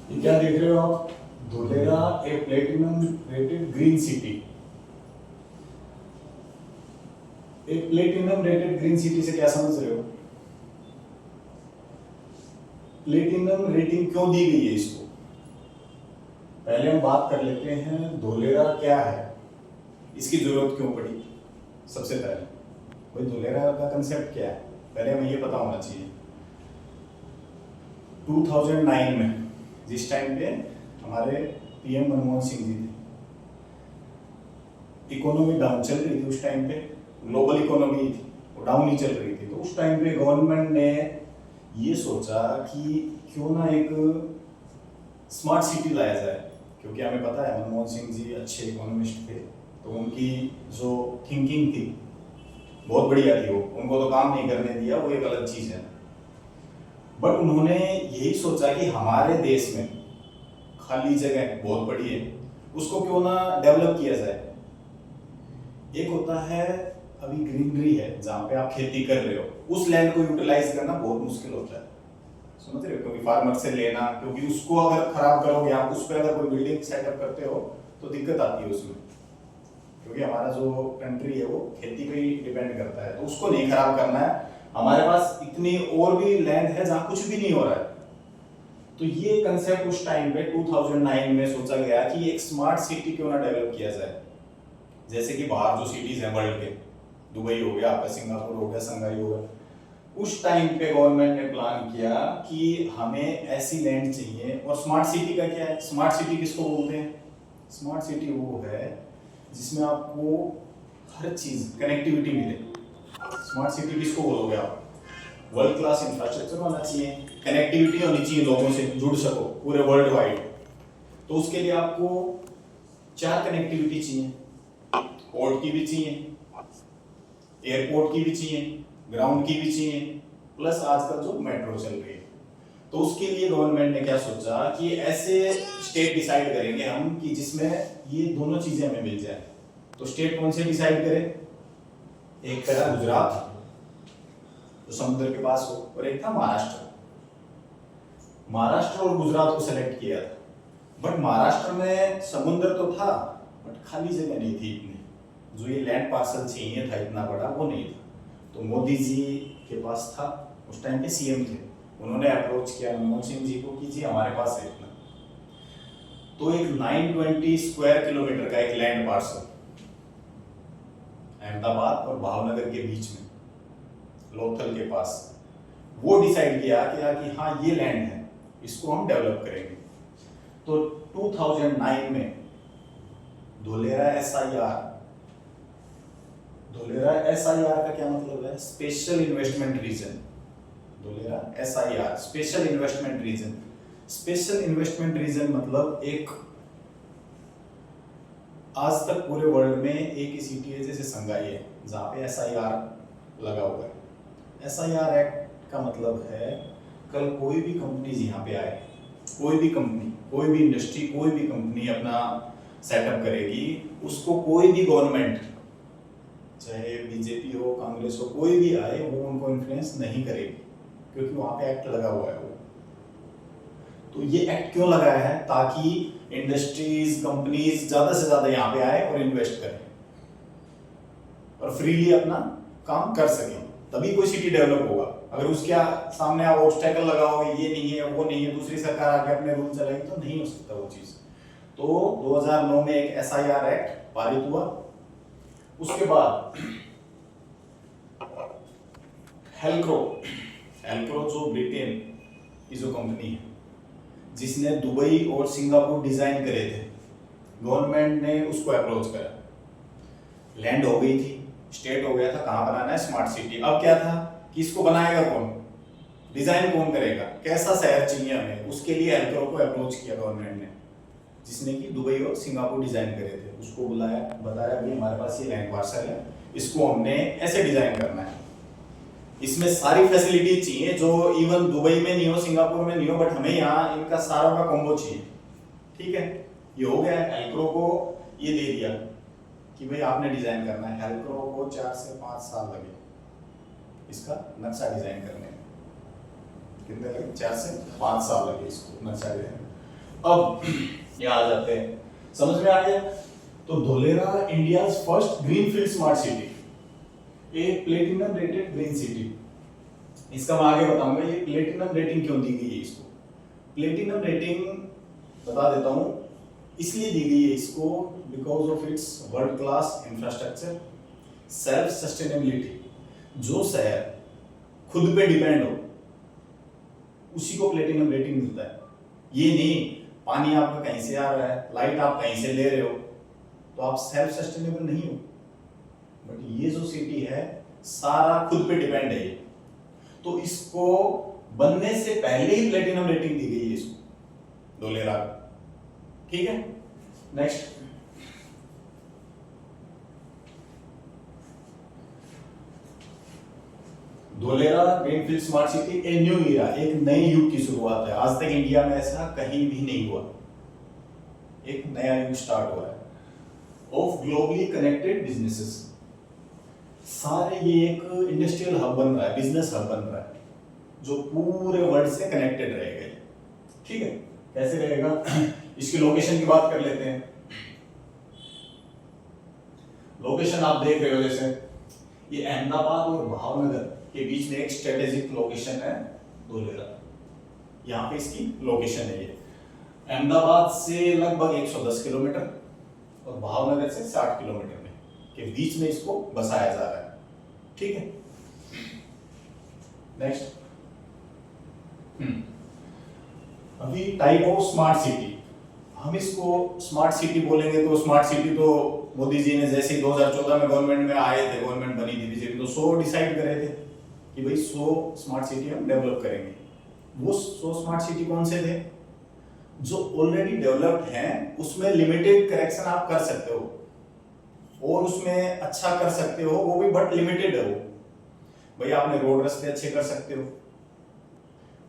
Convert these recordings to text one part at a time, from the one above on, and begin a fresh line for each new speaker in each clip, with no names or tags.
ये क्या देख रहे हो आप? धोलेरा ए प्लेटिनम रेटेड ग्रीन सिटी। एक प्लेटिनम रेटेड ग्रीन सिटी से क्या समझ रहे हो? प्लेटिनम रेटिंग क्यों दी गई है इसको? पहले हम बात कर लेते हैं धोलेरा क्या है, इसकी जरूरत क्यों पड़ी। सबसे पहले भाई धोलेरा का कंसेप्ट क्या है, पहले हमें ये पता होना चाहिए। 2009 में जिस टाइम पे हमारे पीएम मनमोहन सिंह जी थे, इकोनॉमी डाउन चल रही थी उस टाइम पे, ग्लोबल इकोनॉमी थी वो डाउन ही चल रही थी। तो उस टाइम पे गवर्नमेंट ने ये सोचा कि क्यों ना एक स्मार्ट सिटी लाया जाए, क्योंकि हमें पता है मनमोहन सिंह जी अच्छे इकोनॉमिस्ट थे, तो उनकी जो थिंकिंग थी बहुत बढ़िया थी। वो उनको तो काम नहीं करने दिया, वो एक अलग चीज़ है। बट उन्होंने यही सोचा कि हमारे देश में खाली जगह बहुत बड़ी है, उसको क्यों ना डेवलप किया जाए। एक होता है अभी ग्रीनरी है जहाँ पे आप खेती कर रहे हो, उस लैंड को यूटिलाइज करना बहुत मुश्किल होता है, समझ रहे हो? क्योंकि फार्मर से लेना, क्योंकि उसको अगर खराब करोगे आप, उस पर अगर कोई बिल्डिंग सेटअप करते हो तो दिक्कत आती है उसमें, क्योंकि हमारा जो कंट्री है वो खेती पे ही डिपेंड करता है। तो उसको नहीं खराब करना है। हमारे पास इतनी और भी लैंड है जहाँ कुछ भी नहीं हो रहा है। तो ये कंसेप्ट उस टाइम पे 2009 में सोचा गया कि एक स्मार्ट सिटी क्यों ना डेवलप किया जाए। जैसे कि बाहर जो सिटीज हैं वर्ल्ड के, दुबई हो गया आपका, सिंगापुर हो गया, शंघाई हो गया, उस टाइम पे गवर्नमेंट ने प्लान किया कि हमें ऐसी लैंड चाहिए। और स्मार्ट सिटी का क्या है, स्मार्ट सिटी किसको बोलते हैं? स्मार्ट सिटी वो है जिसमें आपको हर चीज कनेक्टिविटी मिले। स्मार्ट सिटी किसको बोलोगे आप? वर्ल्ड क्लास इंफ्रास्ट्रक्चर होना चाहिए, कनेक्टिविटी होनी चाहिए, लोगों से जुड़ सको पूरे वर्ल्ड वाइड। तो उसके लिए आपको 4 कनेक्टिविटी चाहिए, पोर्ट की भी चाहिए, एयरपोर्ट की भी चाहिए, ग्राउंड की भी चाहिए, प्लस आजकल जो मेट्रो चल रही है। तो उसके लिए गवर्नमेंट ने क्या सोचा कि ऐसे स्टेट डिसाइड करेंगे हम कि जिसमें ये दोनों चीजें हमें मिल जाए। तो स्टेट कौन से डिसाइड करें? एक था गुजरात जो समुद्र के पास हो, और एक था महाराष्ट्र। महाराष्ट्र और गुजरात को सेलेक्ट किया था। बट महाराष्ट्र में समुद्र तो था, बट खाली जगह नहीं थी इतनी, जो ये लैंड पार्सल चाहिए था इतना बड़ा, वो नहीं था। तो मोदी जी के पास था, उस टाइम के सीएम थे, उन्होंने अप्रोच किया मनमोहन सिंह जी को कि जी हमारे पास है इतना। तो एक 920 स्क्वायर किलोमीटर का एक लैंड पार्सल अहमदाबाद और भावनगर के बीच में, लोथल के पास, वो डिसाइड किया कि हाँ ये लैंड है, इसको हम डेवलप करेंगे। तो 2009 में धोलेरा एसआईआर, धोलेरा एसआईआर का क्या मतलब है? Special investment region. Dholera SIR special investment region. Special investment region मतलब एक, आज तक पूरे वर्ल्ड में एक ही सिटी है जैसे शंघाई है जहाँ पे एसआईआर लगा हुआ है। एसआईआर एक्ट का मतलब है कल कोई भी कंपनी यहाँ पे आए, कोई भी कंपनी, कोई भी इंडस्ट्री, कोई भी कंपनी अपना सेटअप करेगी, उसको कोई भी गवर्नमेंट, चाहे बीजेपी हो, कांग्रेस हो, कोई भी आए, वो उनको इन्फ्लुएंस नहीं करेगी, क्योंकि वहां पे एक्ट लगा हुआ है वो। तो ये एक्ट क्यों लगाया है? ताकि इंडस्ट्रीज, कंपनीज ज्यादा से ज्यादा यहाँ पे आए और इन्वेस्ट करें और फ्रीली अपना काम कर सकें, तभी कोई सिटी डेवलप होगा। अगर उसके सामने आप ऑब्स्टेकल लगाओगे, ये नहीं है, वो नहीं है, दूसरी सरकार आके अपने रूल चलाएगी, तो नहीं हो सकता वो चीज। तो 2009 में एक एसआईआर एक्ट पारित हुआ। उसके बाद हेल्क्रो, हेल्क्रो जो ब्रिटेन की जो कंपनी है जिसने दुबई और सिंगापुर डिजाइन करे थे, गवर्नमेंट ने उसको अप्रोच करा। लैंड हो गई थी, स्टेट हो गया था, कहाँ बनाना है? Smart city. अब क्या था कि इसको बनाएगा कौन, डिजाइन कौन करेगा, कैसा शहर चाहिए हमें, उसके लिए हेल्क्रो को अप्रोच किया गवर्नमेंट ने, जिसने कि दुबई और सिंगापुर डिजाइन करे थे। उसको बुलाया, बताया कि हमारे पास ये लैंड पार्सल है, इसको हमने ऐसे डिजाइन करना है, इसमें सारी फैसिलिटी चाहिए जो इवन दुबई में नहीं हो, सिंगापुर में नहीं हो, बट हमें यहाँ इनका सारा का कॉम्बो चाहिए। ठीक है, ये हो गया। हेल्क्रो को ये दे दिया कि भाई आपने डिजाइन करना है। हेल्क्रो को 4 से 5 साल लगे इसका नक्शा डिजाइन करने में। कितने लगे? 4 से 5 साल लगे इसको नक्शा डिजाइन। अब यहाँ आ जाते हैं, समझ में आ गया। तो Dholera India first greenfield smart city, एक प्लेटिनम रेटेड ग्रीन सिटी। इसका मैं आगे बताऊंगा ये प्लेटिनम रेटिंग क्यों दी गई है इसको। प्लेटिनम रेटिंग बता देता हूं, इसलिए दी गई है इसको because of its world class infrastructure, self sustainability. जो शहर खुद पे डिपेंड हो उसी को प्लेटिनम रेटिंग मिलता है। ये नहीं पानी आपका कहीं से आ रहा है, लाइट आप कहीं से ले रहे हो तो आप सेल्फ सस्टेनेबल नहीं हो। बट ये जो सिटी है सारा खुद पे डिपेंड है ये, तो इसको बनने से पहले ही प्लेटिनम रेटिंग दी गई है इसको, धोलेरा। ठीक है, next. Dholera greenfield smart city a new era, एक नए युग की शुरुआत है। आज तक इंडिया में ऐसा कहीं भी नहीं हुआ, एक नया युग स्टार्ट हुआ है। ऑफ ग्लोबली कनेक्टेड बिजनेसेस, सारे ये एक इंडस्ट्रियल हब बन रहा है, बिजनेस हब बन रहा है जो पूरे वर्ल्ड से कनेक्टेड रहेगा। ठीक है, कैसे रहेगा इसकी लोकेशन की बात कर लेते हैं। लोकेशन आप देख रहे हो, जैसे ये अहमदाबाद और भावनगर के बीच में एक स्ट्रेटेजिक लोकेशन है धोलेरा। यहाँ पे इसकी लोकेशन है ये अहमदाबाद से लगभग 110 किलोमीटर और भावनगर से 60 किलोमीटर में के बीच में इसको बसाया जा रहा है। ठीक है, नेक्स्ट। अभी टाइप ऑफ स्मार्ट सिटी, हम इसको स्मार्ट सिटी बोलेंगे तो स्मार्ट सिटी तो मोदी जी ने जैसे 2014 में गवर्नमेंट में आए थे, गवर्नमेंट बनी थी बीजेपी, तो 100 डिसाइड करे थे कि भाई 100 स्मार्ट सिटी हम डेवलप करेंगे। वो 100 स्मार्ट सिटी कौन से थे? जो ऑलरेडी डेवलप्ड हैं उसमें लिमिटेड करेक्शन आप कर सकते हो और उसमें अच्छा कर सकते हो, वो भी बट लिमिटेड है वो। भाई आपने रोड रास्ते अच्छे कर सकते हो,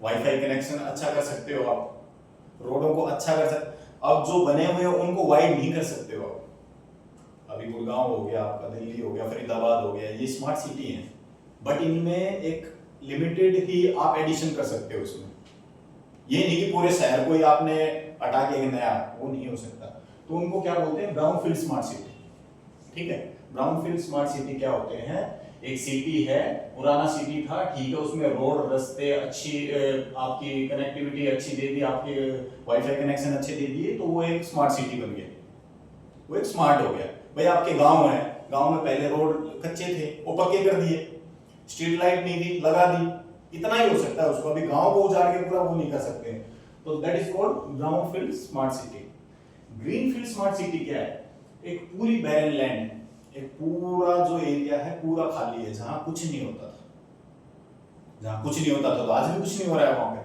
वाईफाई कनेक्शन अच्छा कर सकते हो, आप रोडों को अच्छा कर सकते। अब जो बने हुए हैं उनको वाइड नहीं कर सकते हो आप। अभी गुड़गांव हो गया आपका, दिल्ली हो गया, फरीदाबाद हो गया, ये स्मार्ट सिटी हैं बट इनमें एक लिमिटेड ही आप एडिशन कर सकते हो इसमें। ये नहीं कि पूरे शहर को ही आपने हटा के एक नया, वो नहीं हो सकता। तो उनको क्या बोलते हैं? Brownfield smart city. ठीक है, ब्राउनफील्ड स्मार्ट सिटी क्या होते हैं? एक सिटी है, पुराना सिटी था, ठीक है, उसमें रोड रास्ते अच्छी, आपकी कनेक्टिविटी अच्छी दे दी, आपके वाईफाई कनेक्शन अच्छे दे दिए, तो वो एक स्मार्ट सिटी बन गया, वो एक स्मार्ट हो गया। भाई आपके गांव है, गांव में पहले रोड कच्चे थे, वो पक्के कर दिए, स्ट्रीट लाइट नहीं थी, लगा दी, इतना ही हो सकता है उसको। अभी गांव को उजाड़ के पूरा वो नहीं कर सकते। तो that is called brownfield smart city. Greenfield smart city क्या है? एक पूरी बैरन लैंड है, एक पूरा जो एरिया है पूरा खाली है, जहां कुछ नहीं होता था, जहां कुछ नहीं होता था, तो आज भी कुछ नहीं हो रहा है वहां पे।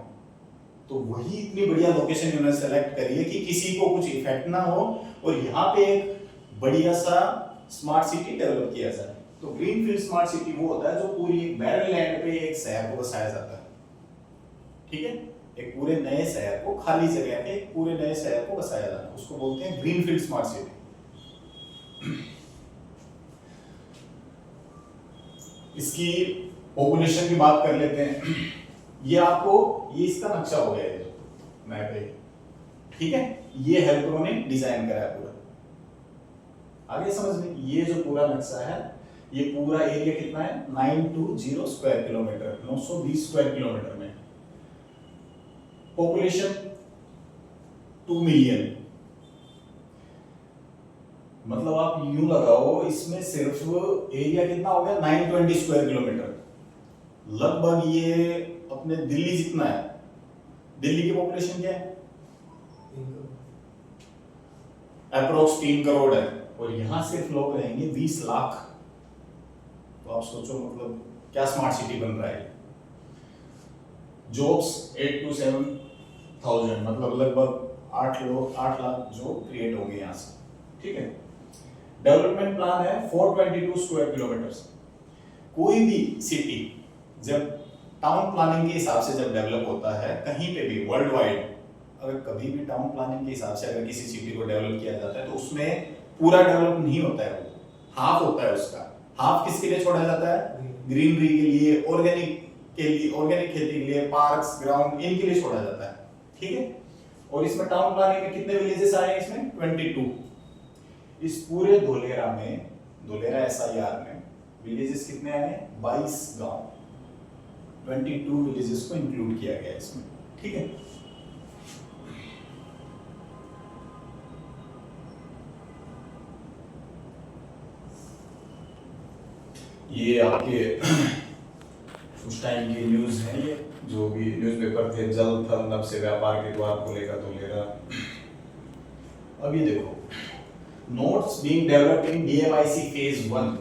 तो वही इतनी बढ़िया लोकेशन इन्होंने सेलेक्ट करी है कि किसी को कुछ इफेक्ट ना हो और यहाँ पे एक बढ़िया सा स्मार्ट सिटी डेवलप किया जाए। तो ग्रीनफील्ड स्मार्ट सिटी वो होता है जो पूरी एक बैरन लैंड पे एक शहर को बसाया जाता है। ठीक है, एक पूरे नए शहर को, खाली जगह पे एक पूरे नए शहर को बसाया जाता है, उसको बोलते हैं ग्रीनफील्ड स्मार्ट सिटी। इसकी पॉपुलेशन की बात कर लेते हैं। ये आपको, ये इसका नक्शा हो गया है जो मैप है। ठीक है, ये हेल्प्रो ने डिजाइन करा है पूरा। आगे समझ में, ये जो पूरा नक्शा है, ये पूरा एरिया कितना है? 920 स्क्वायर किलोमीटर, 920 स्क्वायर किलोमीटर में। पॉपुलेशन 2 मिलियन, मतलब आप यूं लगाओ, इसमें सिर्फ एरिया कितना हो गया? 920 स्क्वायर किलोमीटर। लगभग ये अपने दिल्ली जितना है। दिल्ली की पॉपुलेशन क्या है? अप्रोक्स 3 करोड़ है और यहां सिर्फ लोग रहेंगे 20 लाख। तो आप सोचो मतलब क्या स्मार्ट सिटी बन रहा है। जॉब्स 8 to 7,000, मतलब लगभग 8 लाख जो क्रिएट होंगे यहां से। ठीक है, डेवलपमेंट प्लान है 422 स्क्वायर किलोमीटर। कोई भी सिटी जब टाउन प्लानिंग के हिसाब से जब डेवलप होता है कहीं पे भी वर्ल्ड वाइड, अगर कभी भी टाउन प्लानिंग के हिसाब से अगर किसी सिटी को डेवलप किया जाता है तो उसमें पूरा डेवलप नहीं होता है, वो हाफ होता है उसका। हाफ किसके लिए छोड़ा जाता है? ग्रीनरी के लिए, ऑर्गेनिक के लिए, ऑर्गेनिक खेती के लिए, पार्क्स, ग्राउंड, इनके लिए छोड़ा जाता है। ठीक है, और इसमें टाउन प्लानिंग में कितने विलेजेस आए हैं इसमें 22। इस पूरे धोलेरा में, धोलेरा एसआईआर में विलेजेस कितने आए हैं 22 गांव, 22 विलेजेस को इंक्लूड किया गया इसमें। ठीक है, ये आपके उस टाइम की न्यूज है, ये जो भी न्यूज़पेपर थे, जल थल नभ से व्यापार के द्वार खोलेगा धोलेरा। अब ये देखो, notes being developed in DMIC phase 1,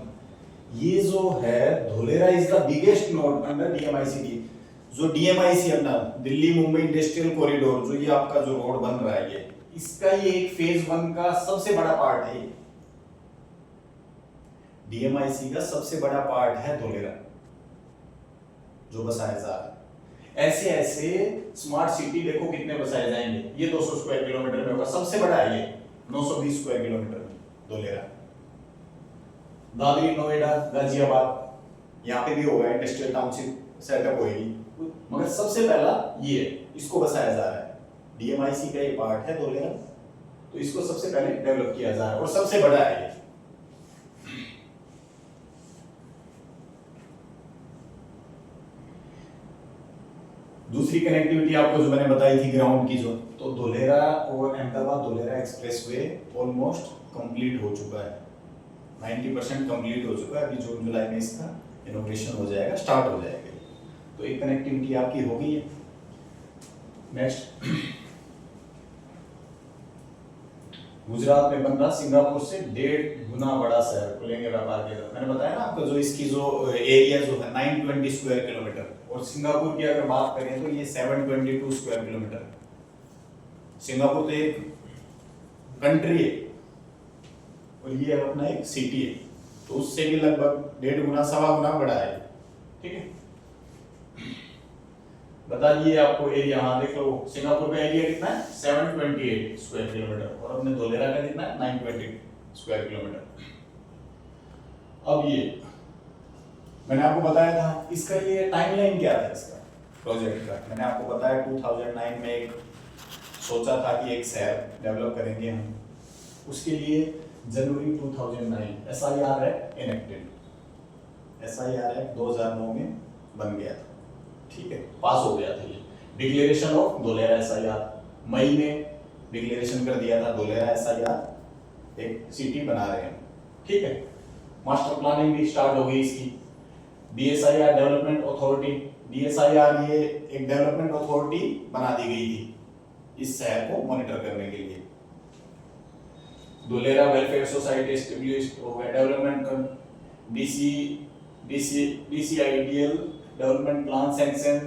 ये जो है Dholera is the biggest node under DMIC की। जो डीएमआईसी अपना दिल्ली मुंबई इंडस्ट्रियल कॉरिडोर, जो ये आपका जो रोड बन रहा है, ये इसका ये एक फेज 1 का सबसे बड़ा पार्ट है। डीएमआईसी का सबसे बड़ा पार्ट है धोलेरा जो बसाया जा रहा है। ऐसे ऐसे स्मार्ट सिटी देखो कितने बसाए जाएंगे। ये 200 स्क्वायर किलोमीटर में होगा, सबसे बड़ा है ये 920 स्क्वायर किलोमीटर में धोलेरा। दादरी, नोएडा, गाजियाबाद, यहाँ पे भी होगा इंडस्ट्रियल टाउनशिप सेटअप होगी, मगर सबसे पहला ये इसको बसाया जा रहा है। डीएमआईसी का ये पार्ट है धोलेरा, तो इसको सबसे पहले डेवलप किया जा रहा है और सबसे बड़ा है ये। दूसरी कनेक्टिविटी आपको जो मैंने बताई थी ग्राउंड की, जो तो धोलेरा और Ahmedabad Dholera expressway almost complete हो चुका है, 90% कंप्लीट हो चुका है। अभी जून जुलाई में इसका इनॉग्रेशन हो जाएगा, स्टार्ट हो जाएगा। तो एक कनेक्टिविटी आपकी हो गई है। नेक्स्ट, गुजरात में बन रहा सिंगापुर से 1.5 गुना बड़ा शहर खुलेंगे व्यापार के। मैंने बताया ना आपको, जो इसकी जो एरिया जो है 920 स्क्वायर किलोमीटर, और सिंगापुर की अगर बात करें तो ये 722 स्क्वायर किलोमीटर। सिंगापुर तो एक कंट्री है और ये अपना एक सिटी है, तो उससे भी लगभग 1.5 गुना 1.25 गुना बड़ा है। ठीक है, बता दिए आपको एरिया। हाँ देख लो, सिंगापुर का एरिया कितना है 728 स्क्वायर किलोमीटर, और अपने धोलेरा का कितना है 920 स्क्वायर किलोमीटर। अब ये मैंने आपको बताया था, इसका ये टाइमलाइन क्या था इसका प्रोजेक्ट का। मैंने आपको बताया 2009 में एक सोचा था कि एक शहर डेवलप करेंगे हम, उसके लिए जनवरी 2009 SIR act enacted. SIR act 2009 में बन गया था। ठीक है, पास हो गया था ये। डिक्लेरेशन ऑफ धोलेरा एसआईआर मई में डिक्लेरेशन कर दिया था, धोलेरा एसआईआर एक सिटी बना रहे हैं। ठीक है, मास्टर प्लानिंग भी स्टार्ट हो गई इसकी। डीएसआईआर डेवलपमेंट अथॉरिटी, डीएसआईआर ये एक डेवलपमेंट अथॉरिटी बना दी गई थी इस शहर को मॉनिटर करने के लिए। धोलेरा वेलफेयर सोसाइटी एस्टेब्लिश्ड हो गया, डेवलपमेंट डीसीआईडीएल डेवलपमेंट प्लान सैंक्शन,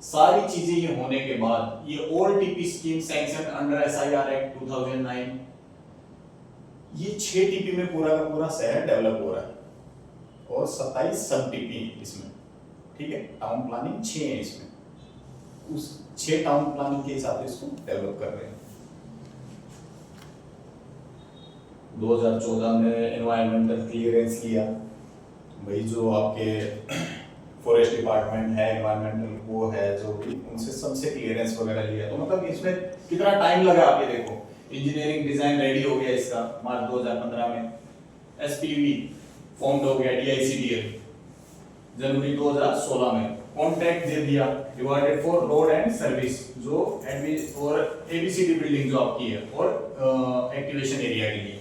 सारी चीजें ये होने के बाद ये all TP scheme sanction under SIR act 2009। ये 6 टीपी में पूरा का पूरा शहर डेवलप हो रहा है और 27 सब टीपी इसमें। ठीक है, टाउन प्लानिंग 6 है इसमें, उस 6 टाउन प्लानिंग के हिसाब से इसको डेवलप कर रहे हैं। 2014 में एनवायरमेंटल क्लियरेंस लिया भाई, जो आपके फॉरेस्ट डिपार्टमेंट है, एनवायरमेंटल वो है जो भी, उनसे सबसे क्लियरेंस वगैरह लिया। तो मतलब इसमें कितना टाइम लगा आप ये देखो। इंजीनियरिंग डिजाइन रेडी हो गया इसका मार्च 2015 में, एसपीवी फॉर्म हो गया, डीआईसीडीएल जनवरी 2016 में, कॉन्ट्रैक्ट दे दिया divided for road and service, जो और एबीसीडी बिल्डिंग जो आपकी है और एक्टिवेशन एरिया के लिए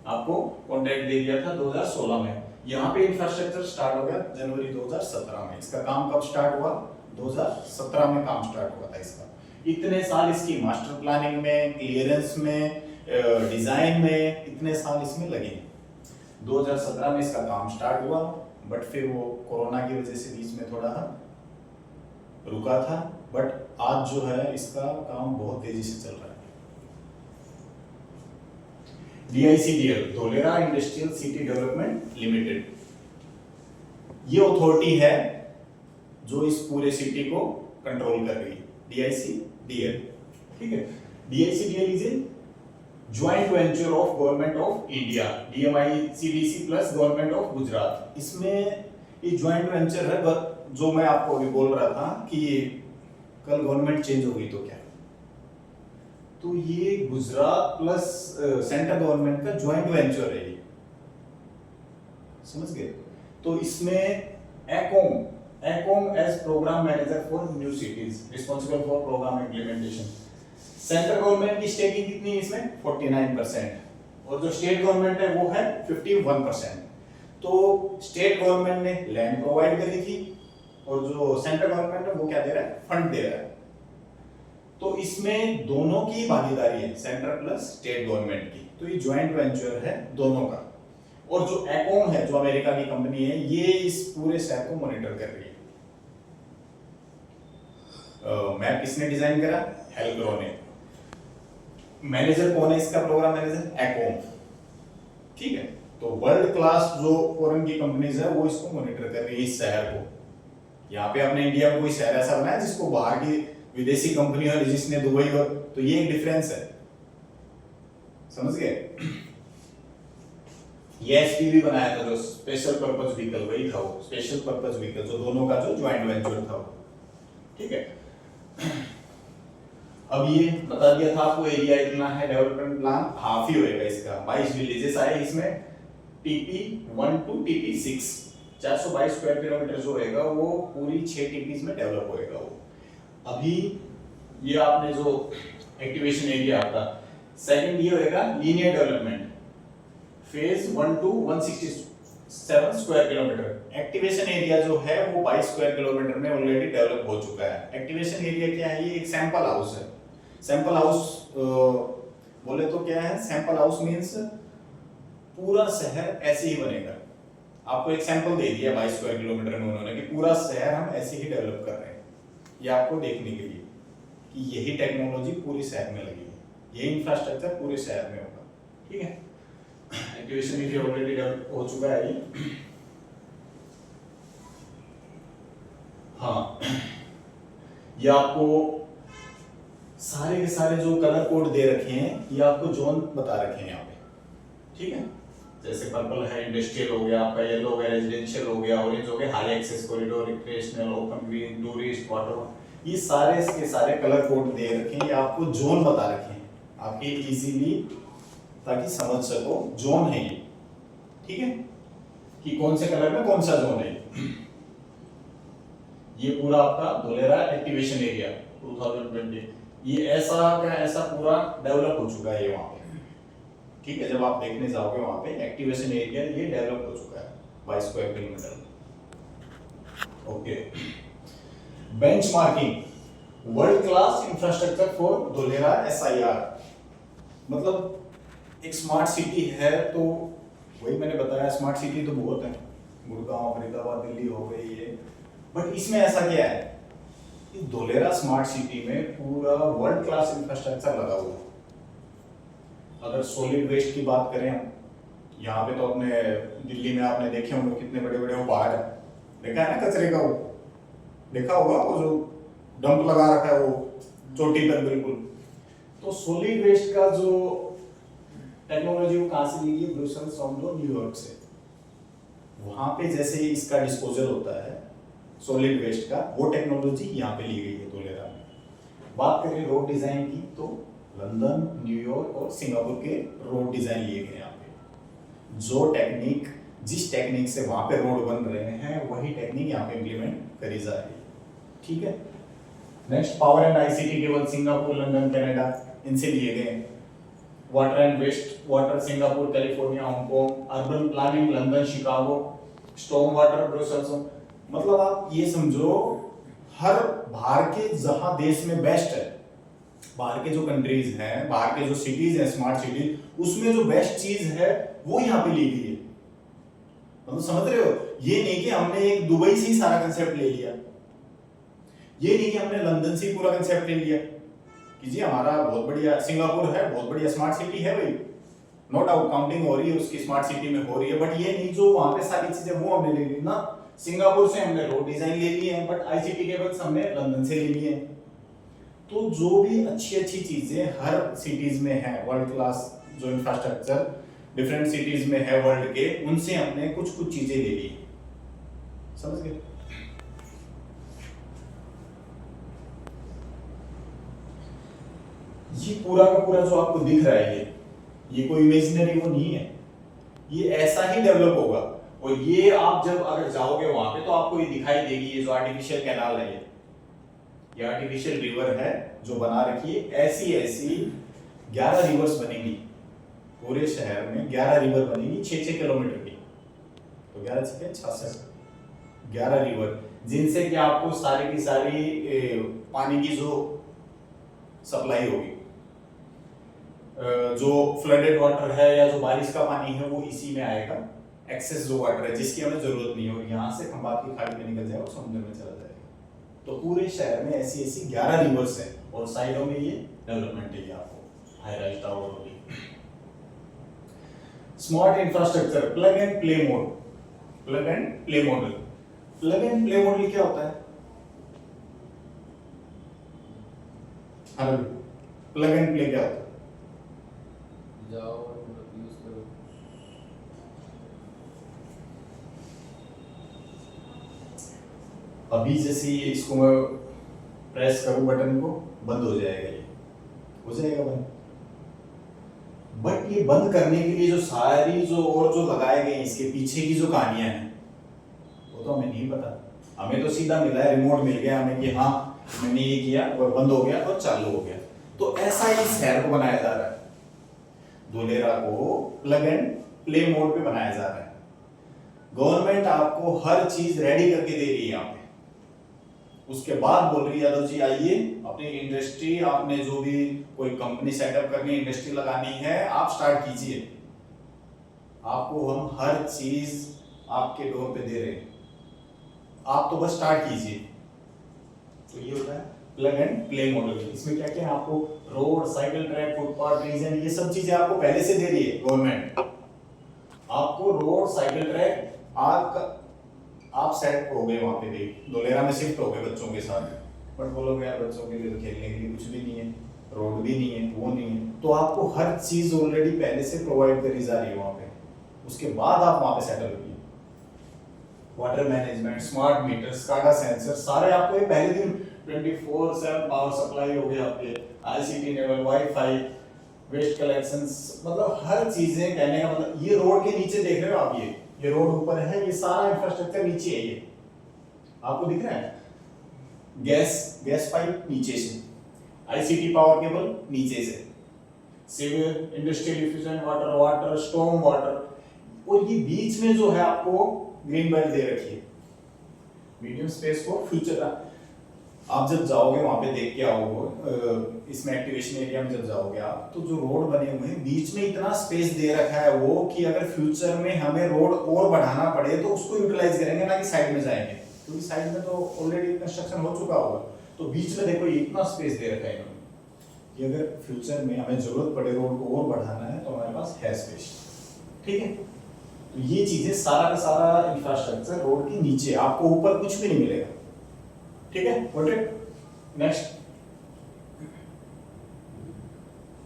आपको कॉन्ट्रैक्ट दे दिया था 2016 में। यहाँ पे इंफ्रास्ट्रक्चर स्टार्ट हो गया जनवरी 2017 में। इसका काम कब स्टार्ट हुआ 2017 में काम स्टार्ट हुआ था इसका। इतने साल इसकी मास्टर प्लानिंग में, क्लियरेंस में, डिजाइन में, इतने साल इसमें लगे। 2017 में इसका काम स्टार्ट हुआ, बट फिर वो कोरोना की वजह से बीच में थोड़ा रुका था, बट आज जो है इसका काम बहुत तेजी से चल रहा है। DICDL Dholera industrial city development limited, ये अथॉरिटी है जो इस पूरे सिटी को कंट्रोल कर रही है, डीआईसीडीएल। ठीक है, DICDL is a joint venture of government of India, DMICDC plus government of Gujarat. इसमें ये ज्वाइंट वेंचर है, जो मैं आपको अभी बोल रहा था कि कल गवर्नमेंट चेंज हो गई तो क्या, तो ये गुजरात प्लस सेंट्रल गवर्नमेंट का ज्वाइंट वेंचर है ये, समझ गए। तो इसमें एकोम as program manager for new cities responsible for program implementation. Central government की स्टेकिंग कितनी है इसमें 49% और जो स्टेट गवर्नमेंट है वो है 51%। तो स्टेट गवर्नमेंट ने लैंड प्रोवाइड करी थी और जो सेंट्रल गवर्नमेंट है वो क्या दे रहा है, फंड दे रहा है। तो इसमें दोनों की भागीदारी है, सेंट्रल प्लस स्टेट गवर्नमेंट की। तो ये ज्वाइंट वेंचर है दोनों का। और जो एकोम है जो अमेरिका की कंपनी है, ये इस पूरे शहर को मॉनिटर कर रही है। मैप किसने डिजाइन करा, हेल्ग्रो ने। मैनेजर कौन है इसका, प्रोग्राम मैनेजर एकोम, ठीक है। तो वर्ल्ड क्लास जो फॉरेन की कंपनीज है वो इसको मॉनिटर कर रही है इस शहर को। यहाँ पे अपने इंडिया में कोई शहर ऐसा बनाया जिसको बाहर की विदेशी कंपनी और जिसने दुबई और, तो ये एक डिफरेंस है, समझ गए। ये एसपीवी बनाया था जो स्पेशल पर्पस व्हीकल, वही था वो स्पेशल पर्पस व्हीकल, जो दोनों का जो ज्वाइंट वेंचर था वो, ठीक है। अब ये बता दिया था आपको एरिया इतना है, डेवलपमेंट प्लान हाफ ही होएगा इसका। 22 विलेजेस आए इसमें, TP 1 to TP 6, 422 square kilometer जो होएगा वो पूरी 6 टीपीज में डेवलप होएगा वो। अभी ये आपने जो एक्टिवेशन एरिया आता, सेकंड ये होएगा linear development, phase 1 to 167 square kilometer. Activation area जो है वो 22 स्क्वायर किलोमीटर में ऑलरेडी डेवलप हो चुका है। एक्टिवेशन एरिया क्या है, ये एक सैंपल हाउस है। सैंपल हाउस बोले तो क्या है, सैंपल हाउस मींस पूरा शहर ऐसे ही बनेगा। आपको एक सैंपल दे दिया 22 स्क्वायर किलोमीटर में उन्होंने कि पूरा शहर हम ऐसे ही डेवलप कर रहे हैं। ये आपको देखने के लिए कि यही टेक्नोलॉजी पूरे शहर में लगी है, ये इंफ्रास्ट्रक्चर पूरे शहर में होगा, ठीक है। एक्टिवेशन एरिया ऑलरेडी डेवलप हो चुका है ये। हाँ, ये आपको सारे के सारे जो कलर कोड दे रखे हैं, ये आपको जोन बता रखे हैं यहाँ पे, ठीक है। जैसे पर्पल है इंडस्ट्रियल हो गया आपका, येलो हो गया रेजिडेंशियल हो गया, ऑरेंज हो गया high access corridor, recreational, open green, tourist, water, ये सारे के सारे कलर कोड दे रखे हैं, ये आपको जोन बता रखे हैं आपके इजीली, ताकि समझ सको जोन है ये, ठीक है, कि कौन से कलर में कौन सा जोन है। ये पूरा आपका धोलेरा एक्टिवेशन एरिया 2020, ये ऐसा का ऐसा पूरा डेवलप हो चुका है ये वहां पे, ठीक है। जब आप देखने जाओगे वहां पे एक्टिवेशन एरिया ये डेवलप हो चुका है 22 square kilometre, okay. Benchmarking world class infrastructure for Dholera SIR, मतलब एक स्मार्ट सिटी है। तो वही मैंने बताया, स्मार्ट सिटी तो बहुत है, गुड़गांव, फरीदाबाद, दिल्ली हो गई ये, बट इसमें ऐसा क्या है कि धोलेरा स्मार्ट सिटी में पूरा वर्ल्ड क्लास इंफ्रास्ट्रक्चर लगा हुआ है। अगर सॉलिड वेस्ट की बात करें हम, यहाँ पे तो अपने दिल्ली में आपने देखे होंगे कितने बड़े बड़े वो पहाड़ है, देखा है ना कचरे का, वो देखा होगा वो जो डंप लगा रखा है वो चोटी पर बिल्कुल। तो सॉलिड वेस्ट का जो टेक्नोलॉजी वो कहाँ से ली है, ब्रुसेल्स और न्यूयॉर्क से। वहां पे जैसे इसका डिस्पोजल होता है सॉलिड वेस्ट का, वो टेक्नोलॉजी यहाँ पे ली गई है धोलेरा में। बात करें रोड डिजाइन की, तो लंदन, न्यूयॉर्क और सिंगापुर के रोड डिजाइन लिए गए यहाँ पे। जो टेक्निक, जिस टेक्निक से वहां पे रोड बन रहे हैं, वही टेक्निक यहाँ पे इंप्लीमेंट करी जा रही है, ठीक है। नेक्स्ट पावर एंड आईसीटी केवल सिंगापुर, लंदन, कनाडा, इनसे लिए गए। Water and waste water Singapore, California, Hong Kong. Urban planning London, Chicago. Storm water Brussels. मतलब आप ये समझो हर बाहर के जहां देश में बेस्ट है, बाहर के जो कंट्रीज हैं, बाहर के जो सिटीज हैं स्मार्ट सिटीज, उसमें जो बेस्ट चीज है वो यहाँ पे ली गई है। मतलब समझ रहे हो, ये नहीं कि हमने एक दुबई से ही सारा कंसेप्ट ले लिया, ये नहीं कि हमने लंदन से ही पूरा कंसेप्ट ले लिया कि जी हमारा बहुत बढ़िया सिंगापुर है, बहुत बढ़िया स्मार्ट सिटी है भाई, नो डाउट काउंटिंग हो रही है उसकी स्मार्ट सिटी में हो रही है, बट ये नहीं जो वहां पे सारी चीजें वो हमने ले ली ना। सिंगापुर से हमने रोड डिजाइन ले लिए हैं, बट आईसीटी केबल्स हमने लंदन से ले लिए हैं। तो जो भी अच्छी अच्छी चीजें हर सिटीज में है, वर्ल्ड क्लास जो इंफ्रास्ट्रक्चर डिफरेंट सिटीज में है वर्ल्ड के, उनसे हमने कुछ कुछ चीजें ले ली, समझ गए। ये पूरा का पूरा जो आपको दिख रहा है ये कोई इमेजिनरी वो नहीं है, ये ऐसा ही डेवलप होगा। और ये आप जब अगर जाओगे वहां पे तो आपको ये दिखाई देगी, ये जो आर्टिफिशियल कैनाल है ये आर्टिफिशियल रिवर है जो बना रखी है। ऐसी ऐसी 11 रिवर्स बनेंगी पूरे शहर में, 11 रिवर बनेगी 6-6 किलोमीटर की, तो 11 6 66 11 रिवर, जिनसे कि आपको सारी की सारी पानी की जो सप्लाई होगी, जो फ्लडेड वाटर है या जो बारिश का पानी है वो इसी में आएगा। एक्सेस जो वाटर है जिसकी हमें जरूरत नहीं है, और यहाँ से खंबात की खाड़ी में निकल जाएगा और समुद्र में चला जाएगा। तो पूरे शहर में ऐसी ऐसी 11 रिवर्स है, और साइडों में ये डेवलपमेंट है, आपको हाई राइज टावर होगी। Smart infrastructure, plug and play mode, plug and play model. Plug and play model क्या होता है? प्लग एंड प्ले क्या होता है?
जाओ और यूज करो।
अभी जैसे इसको मैं प्रेस करूं बटन को, बंद हो जाएगा, ये हो जाएगा बंद। बट ये बंद करने के लिए जो सारी जो लगाए गए इसके पीछे की जो कहानियां हैं वो तो हमें नहीं पता। हमें तो सीधा मिला है, रिमोट मिल गया हमें कि हाँ मैंने ये किया और बंद हो गया और चालू हो गया। तो ऐसा ही शहर को बनाया जा रहा है, धोलेरा को प्लग एंड प्ले मोड पे बनाया जा रहा है। गवर्नमेंट आपको हर चीज रेडी करके दे रही है यहाँ पे, उसके बाद बोल रही है यादव जी आइए अपनी इंडस्ट्री, आपने जो भी कोई कंपनी सेटअप करनी है, इंडस्ट्री लगानी है, आप स्टार्ट कीजिए। आपको हम हर चीज आपके डोर पे दे रहे हैं, आप तो बस स्टार्ट कीजिए। तो ये होता है प्लग एंड प्ले मॉडल। इसमें क्या क्या है, आपको road, cycle track, footpath, region, ये सब चीजें आपको पहले से दे रही है गवर्नमेंट। आपको रोड, साइकिल ट्रैक, आप सेट हो गए वहां पे, देख धोलेरा में शिफ्ट हो गए बच्चों के साथ, बट बोलोगे यार बच्चों के लिए तो खेलने के लिए कुछ भी नहीं है, रोड भी नहीं है, वो नहीं है, तो आपको हर चीज ऑलरेडी पहले से प्रोवाइड करी जा रही है वहां पे। उसके बाद आप वहां पे सेटल होइए। Water management, smart meter, SCADA sensor, सारे आपको ये पहले दिन 24/7 पावर सप्लाई हो गया, आपके ICT level, wifi, waste collections, मतलब हर चीजें। कहने का मतलब ये रोड के नीचे देख रहे हो आप, ये रोड ऊपर है, ये सारा इंफ्रास्ट्रक्चर नीचे है, ये आपको दिख रहा है। गैस पाइप नीचे से, आईसीटी पावर केबल नीचे से, sewer, industrial diffusion water, storm water, और ये बीच में जो है आपको ग्रीन बेल्ट दे रखी है, मीडियम स्पेस को फ्यूचर। आप जब जाओगे वहां पे देख के आओगे, इसमें एक्टिवेशन एरिया में जब जाओगे आप, तो जो रोड बने हुए हैं बीच में इतना स्पेस दे रखा है वो, कि अगर फ्यूचर में हमें रोड और बढ़ाना पड़े तो उसको यूटिलाइज करेंगे, ना कि साइड में जाएंगे, क्योंकि साइड में तो ऑलरेडी कंस्ट्रक्शन हो चुका होगा। तो बीच में देखो इतना स्पेस दे रखा है इन्होंने, कि अगर फ्यूचर में हमें जरूरत पड़े रोड को और बढ़ाना है तो हमारे पास है स्पेस। ठीक है, तो ये चीजें सारा का सारा इंफ्रास्ट्रक्चर रोड के नीचे, आपको ऊपर कुछ भी नहीं मिलेगा। ठीक है, got it. Next,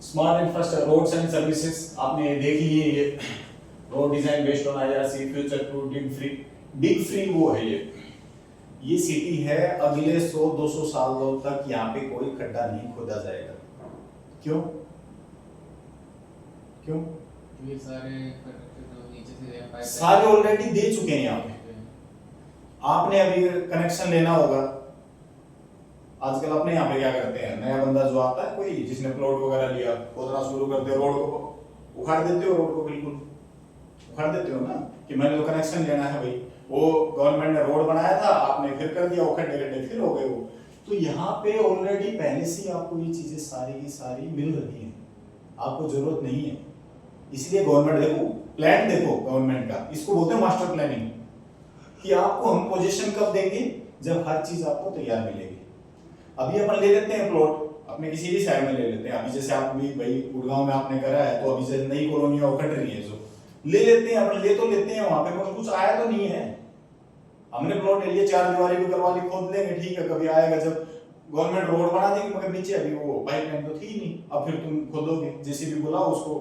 smart infrastructure, roads and services, आपने देख लिए ये road design based on IRC, future proof, dig free वो है ये सिटी है, अगले 100-200 सालों तक यहाँ पे कोई खड्डा नहीं खोदा जाएगा। क्यों?
ये
सारे ऑलरेडी दे चुके हैं यहाँ पे, आपने अभी कनेक्शन लेना होगा। आजकल अपने यहाँ पे क्या करते हैं, नया बंदा जो आता है कोई, जिसने प्लॉट वगैरह लिया, खोदना शुरू करते, रोड को उखाड़ देते हो, रोड को बिल्कुल उखाड़ देते हो ना, कि मैंने तो कनेक्शन लेना है भाई, वो गवर्नमेंट ने रोड बनाया था, आपने फिर कर दिया, वो खड्डे खड्डे फिर हो गए वो। तो यहाँ पे ऑलरेडी पहले से आपको ये चीजें सारी की सारी मिल रही हैं, आपको जरूरत नहीं है। इसलिए गवर्नमेंट देखो, प्लान देखो गवर्नमेंट का, इसको बोलते हैं मास्टर प्लानिंग, कि आपको हम पोजीशन कब देंगे, जब हर चीज आपको तैयार मिलेगी। अभी अपन ले लेते हैं प्लॉट, अपने किसी भी शहर में ले लेते हैं, अभी जैसे आप भी भाई गुड़गांव में आपने करा है, तो अभी जैसे नई कॉलोनियां उखड़ रही है, जो ले लेते हैं अपन, ले तो लेते हैं, वहां पे कुछ आया तो नहीं है, हमने प्लॉट ले लिया, 4 दीवारी भी करवा ली, खोद लेंगे, ठीक है, कभी आएगा जब गवर्नमेंट रोड बना देगी, मगर नीचे अभी वो पाइपलाइन तो थी नहीं, अब फिर तुम खोदोगे, जैसे भी बुलाओ उसको।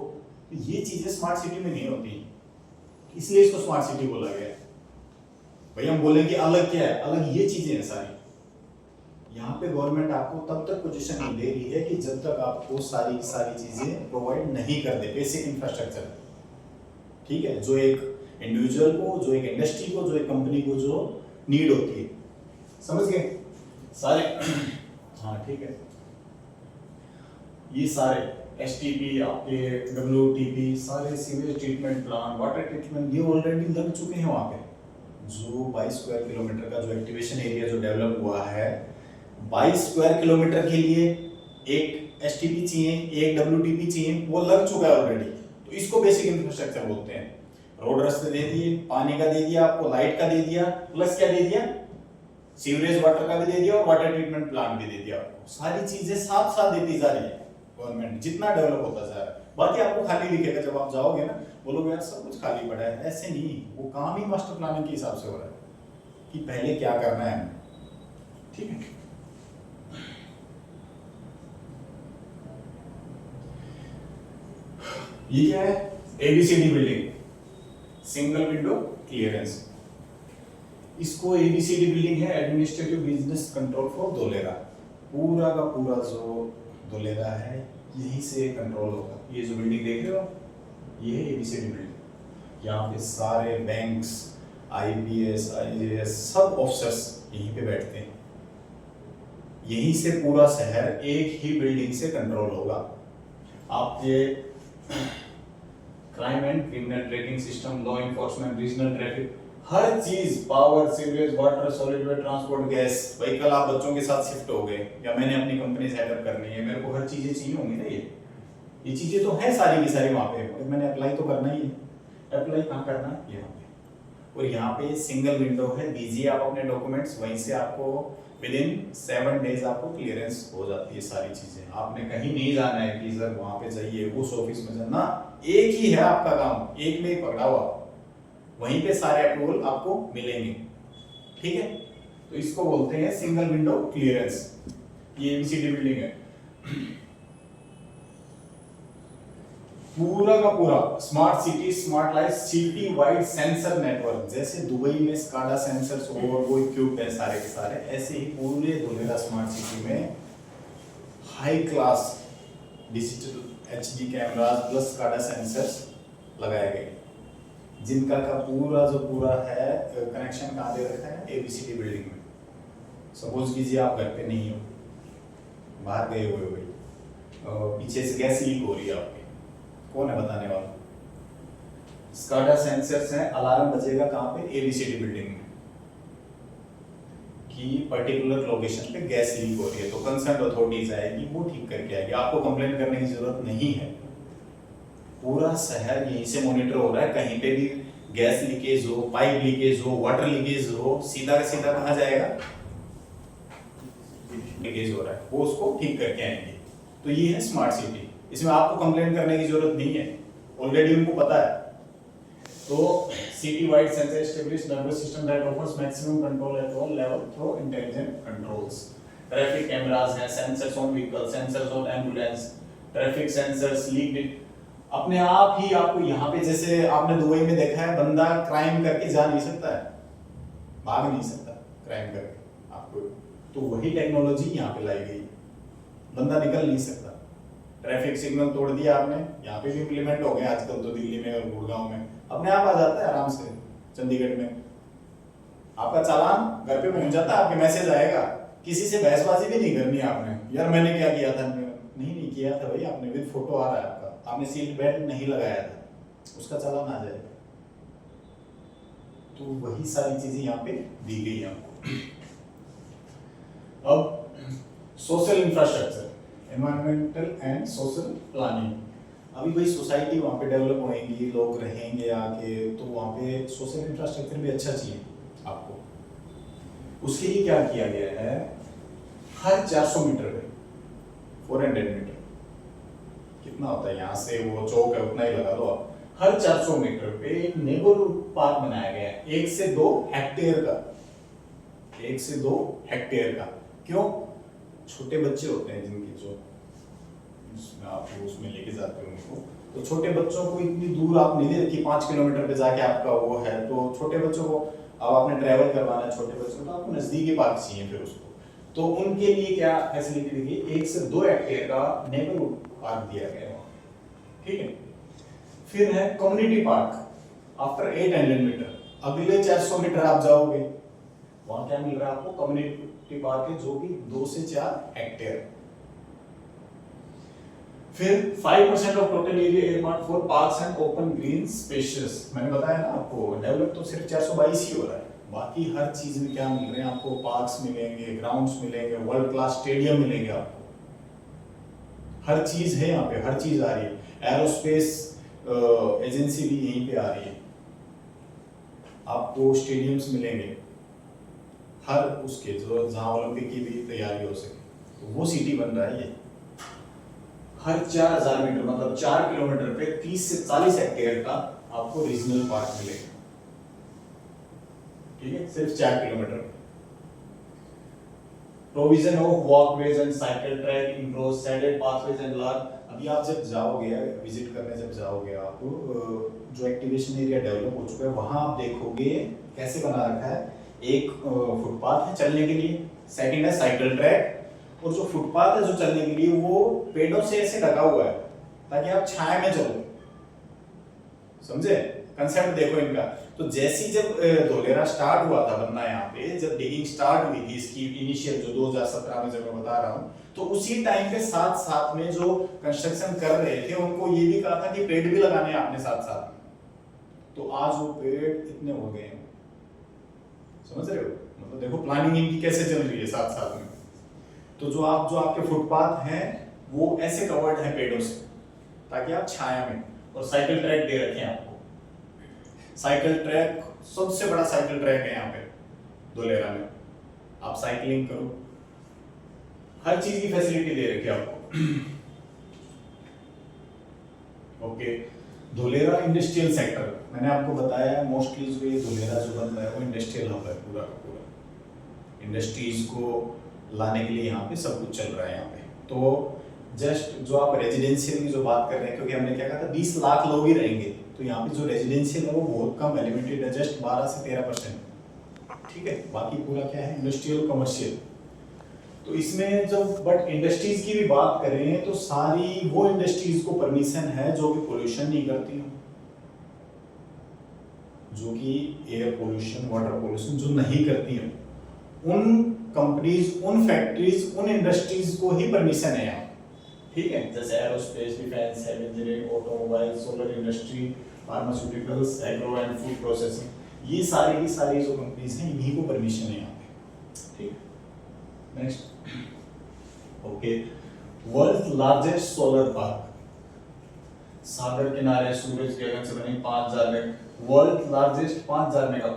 ये चीजें स्मार्ट सिटी में नहीं होती, इसलिए इसको स्मार्ट सिटी बोला गया। भाई हम बोलेंगे अलग क्या है, अलग ये चीजें हैं सारी। यहाँ पे गवर्नमेंट आपको तब तक पोजीशन नहीं दे रही है कि जब तक आपको सारी की सारी चीजें प्रोवाइड नहीं कर दे, बेसिक इंफ्रास्ट्रक्चर, ठीक है, जो एक इंडिविजुअल को, जो एक इंडस्ट्री को, जो एक कंपनी को जो नीड होती है। समझ गए सारे? हाँ ठीक है। ये सारे एसटीपी, आपके डब्ल्यूटीपी, सारे sewage treatment plant, water treatment, ये ऑलरेडी लग चुके हैं वहाँ पे। जो 22 स्क्वायर किलोमीटर का जो एक्टिवेशन एरिया जो डेवलप हुआ है, 22 स्क्वायर किलोमीटर के लिए एक एसटीपी चाहिए, एक डब्ल्यूटीपी चाहिए, वो लग चुका है ऑलरेडी। तो इसको बेसिक इंफ्रास्ट्रक्चर बोलते हैं। रोड रास्ते दे दिए, पानी का दे दिया आपको, लाइट का दे दिया, प्लस क्या दे दिया, सीवरेज वाटर का भी दे दिया और वाटर ट्रीटमेंट प्लांट भी दे दिया आपको। सारी चीजें साथ साथ देती जा रही है गवर्नमेंट, जितना डेवलप होता जा रहा है। बाकी आपको खाली दिखेगा जब आप जाओगे ना, बोलोगे यार सब कुछ खाली पड़ा है, ऐसे नहीं। वो काम ही मास्टर प्लानिंग के हिसाब से हो रहा है कि पहले क्या करना है हमें, ठीक है। ये क्या है? ABCD building, single window clearance. इसको एबीसीडी बिल्डिंग है, administrative business control for Dholera. पूरा का पूरा जो धोलेरा है यहीं से कंट्रोल होगा। ये जो बिल्डिंग देख रहे हो, ये है एबीसीडी बिल्डिंग। यहाँ पे सारे बैंक्स, आईपीएस, आईएएस, सब ऑफिसर्स यहीं पे बैठते हैं। यहीं से पूरा शहर एक ही बिल्डिंग से कंट्रोल होगा। आपके crime and criminal tracking system, law enforcement, regional traffic, हर चीज, power, sewerage, water, solid waste transport, gas. भाई कल आप बच्चों के साथ शिफ्ट हो गए या मैंने अपनी कंपनी सेटअप करनी है, मेरे को हर चीजें चाहिए होंगी ना। ये चीजें तो है सारी की सारी वहां पे, और मैंने अप्लाई तो करना ही है। अप्लाई कहाँ करना है? यहाँ पे। और यहाँ पे सिंगल विंडो है, दीजिए आप अपने डॉक्यूमेंट्स, वहीं से आपको विद इन 7 डेज आपको क्लियरेंस हो जाती है सारी चीजें। आपने कहीं नहीं जाना है कि सर वहां पे जाइए, उस ऑफिस में जाना, एक ही है आपका काम, एक में ही पकड़ा हुआ, वहीं पे सारे अप्रूवल आपको मिलेंगे, ठीक है। तो इसको बोलते हैं सिंगल विंडो क्लियरेंस। ये एबीसीडी बिल्डिंग है, पूरा का पूरा smart city, smart life, city wide sensor network. जैसे दुबई में स्काडा सेंसर्स और वो इक्विप्ड है सारे के सारे, ऐसे ही पूरे धोलेरा स्मार्ट सिटी में high class digital HD cameras plus SCADA sensors लगाए गए, जिनका का पूरा जो पूरा है कनेक्शन कहाँ दे रखा है? एबीसीडी बिल्डिंग में। सपोज कीजिए आप घर पे नहीं हो, बाहर गए हुए हो, पीछे से गैस लीक हो रही है आपकी, कौन है बताने वाला? स्काडा सेंसर्स हैं, अलार्म बजेगा कहाँ पे? एबीसीडी बिल्डिंग में कि पर्टिकुलर लोकेशन पे गैस लीक हो रही है, तो कंसर्न अथॉरिटीज आएगी, वो ठीक करके आएगी, आपको कंप्लेंट करने की जरूरत नहीं है। पूरा शहर यहीं से मॉनिटर हो रहा है, कहीं पे भी गैस लीकेज हो, पाइप लीकेज हो, वाटर लीकेज हो, सीधा का सीधा कहाँ जाएगा? लीकेज हो रहा है, वो उसको ठीक करके आएंगे। तो ये है स्मार्ट सिटी, इसमें आपको कंप्लेंट करने की जरूरत नहीं है, ऑलरेडी उनको पता है। तो city wide sensor establish nervous system that offers maximum control at all level through intelligent controls. Traffic cameras हैं, sensors on vehicle, sensors on ambulance, traffic sensors, leak अपने आप ही आपको यहाँ पे, जैसे आपने दुबई में देखा है, बंदा क्राइम करके जा नहीं सकता है, भाग नहीं सकता क्राइम करके आपको, तो वही टेक्नोलॉजी यहाँ पे लाई गई, बंदा निकल नहीं सकता। ट्रैफिक सिग्नल तोड़ दिया आपने, यहाँ पे भी इम्प्लीमेंट हो गए आजकल तो, दिल्ली में और गुड़गांव में अपने आप आ जाता है आराम से। चंडीगढ़ में आपका चालान घर पे पहुंच जाता है, आपके मैसेज आएगा, किसी से बहसबाजी भी नहीं करनी आपने, यार मैंने क्या किया था, नहीं किया था भाई आपने, विद फोटो आ रहा है आपका, आपने सीट बेल्ट नहीं लगाया था, उसका चालान आ जाएगा। तो वही सारी चीजें यहाँ पे दी गई है आपको। अब social infrastructure, environmental and social planning. अभी भाई सोसाइटी वहाँ पे डेवलप होएंगी, लोग रहेंगे आके, तो वहाँ पे सोशल इंफ्रास्ट्रक्चर भी अच्छा चाहिए आपको। उसके लिए क्या किया गया है, हर 400 मीटर पे 400 मीटर कितना होता है, यहाँ से वो चौक है उतना ही लगा लो आप, हर 400 मीटर पे एक नेबरहुड पार्क बनाया गया है, 1 से 2 हेक्टेयर का, 1 से 2 हेक्टेयर का। क्यों? छोटे बच्चे होते हैं जिनके, जो आप उसमें लेके जाते हो उनको, तो छोटे बच्चों को इतनी दूर आप नहीं ले रखी, 5 किलोमीटर पे जाके आपका वो है, तो छोटे बच्चों को अब आपने ट्रैवल करवाना है, छोटे बच्चों को तो आपको नजदीकी पार्क चाहिए फिर उसको। तो उनके लिए क्या फैसिलिटी दी गई, 1 से 2 हेक्टेयर का नेबरहुड पार्क दिया गया है वहाँ। ठीक है। फिर है कम्युनिटी पार्क आफ्टर 800 मीटर, अगले 400 मीटर आप जाओगे वहां क्या मिल रहा है आपको, कम्युनिटी पार्क है जो कि 2 से 4 हेक्टेयर। फिर 5% of total area earmark for parks and open green spaces. मैंने बताया ना आपको, डेवलप तो सिर्फ 422 ही हो रहा है, बाकी हर चीज में क्या मिल रहे हैं आपको, पार्क्स मिलेंगे, ग्राउंड्स मिलेंगे, वर्ल्ड क्लास स्टेडियम मिलेंगे आपको, हर चीज है यहाँ पे, हर चीज आ रही है। एरोस्पेस एजेंसी भी यहीं पे आ रही है, आपको स्टेडियम्स मिलेंगे हर उसके, जो जहां ओलंपिक की भी तैयारी हो सके, तो वो सिटी बन रहा है ये। हर 4000 मीटर मतलब 4 किलोमीटर पे 30 से 40 हेक्टेयर का आपको रीजनल पार्क मिलेगा। ठीक है, सिर्फ 4 kilometre. Provision of walkways and cycle track, improve shaded pathways and large. अभी आप जब जाओगे, विजिट करने जब जाओगे, आप जो एक्टिवेशन एरिया डेवलप हो चुका है वहां आप देखोगे कैसे बना रखा है। एक फुटपाथ है चलने के लिए, सेकंड है साइकिल ट्रैक, और जो फुटपाथ है जो चलने के लिए वो पेड़ों से ऐसे ढका हुआ है ताकि आप छाया में चलो। समझे कंसेप्ट? देखो इनका। तो जैसी जब धोलेरा स्टार्ट हुआ था बनना, यहाँ पे जब डिगिंग स्टार्ट हुई थी इसकी इनिशियल, जो 2017 में जब मैं बता रहा हूँ, तो उसी टाइम पे साथ साथ में जो कंस्ट्रक्शन कर रहे थे उनको ये भी कहा था कि पेड़ भी लगाने हैं आपने साथ साथ में। तो आज वो पेड़ इतने हो गए हैं, समझ रहे हो? मतलब देखो प्लानिंग इनकी कैसे चल रही है साथ साथ में। तो जो आपके फुटपाथ हैं वो ऐसे कवर्ड है पेड़ों से ताकि आप छाया में, और साइकिल ट्रैक दे रखे हैं आपको। साइकिल ट्रैक सबसे बड़ा साइकिल ट्रैक है यहाँ पे धोलेरा में, आप साइकिलिंग करो, हर चीज की फैसिलिटी दे रखी है आपको। ओके, धोलेरा इंडस्ट्रियल सेक्टर, मैंने आपको बताया मोस्टली जो ये धोलेरा जो बन रहा है वो इंडस्ट्रियल हब है पूरा का पूरा। इंडस्ट्रीज को लाने के लिए यहाँ पे सब कुछ चल रहा है यहाँ पे। तो जस्ट जो आप रेजिडेंशियल की जो बात कर रहे हैं, क्योंकि हमने क्या कहा था 20 लाख लोग ही रहेंगे, तो यहाँ पे जो रेजिडेंशियल है वो बहुत कम है, लिमिटेड है, जस्ट 12 से 13%। ठीक है, बाकी पूरा क्या है इंडस्ट्रियल कमर्शियल। तो इसमें जब बट इंडस्ट्रीज की भी बात करें तो सारी वो इंडस्ट्रीज को परमिशन है जो कि पोल्यूशन नहीं करती हो, जो कि एयर पोल्यूशन, वाटर पोल्यूशन जो नहीं करती हैं, उन कंपनीज, उन फैक्ट्रीज, उन इंडस्ट्रीज को ही परमिशन है यहाँ। ठीक है, जैसे aerospace, defence, heavy engineering, automobile, solar industry, pharmaceuticals, agro and food processing, ये सारी की सारी जो कंपनीज हैं इन्हीं को परमिशन है यहाँ पे। ठीक, next. Okay, world largest solar park, सागर किनारे सूरज की अगन से बनी 5000 में, वर्ल्ड लार्जेस्ट 5000 मेगा,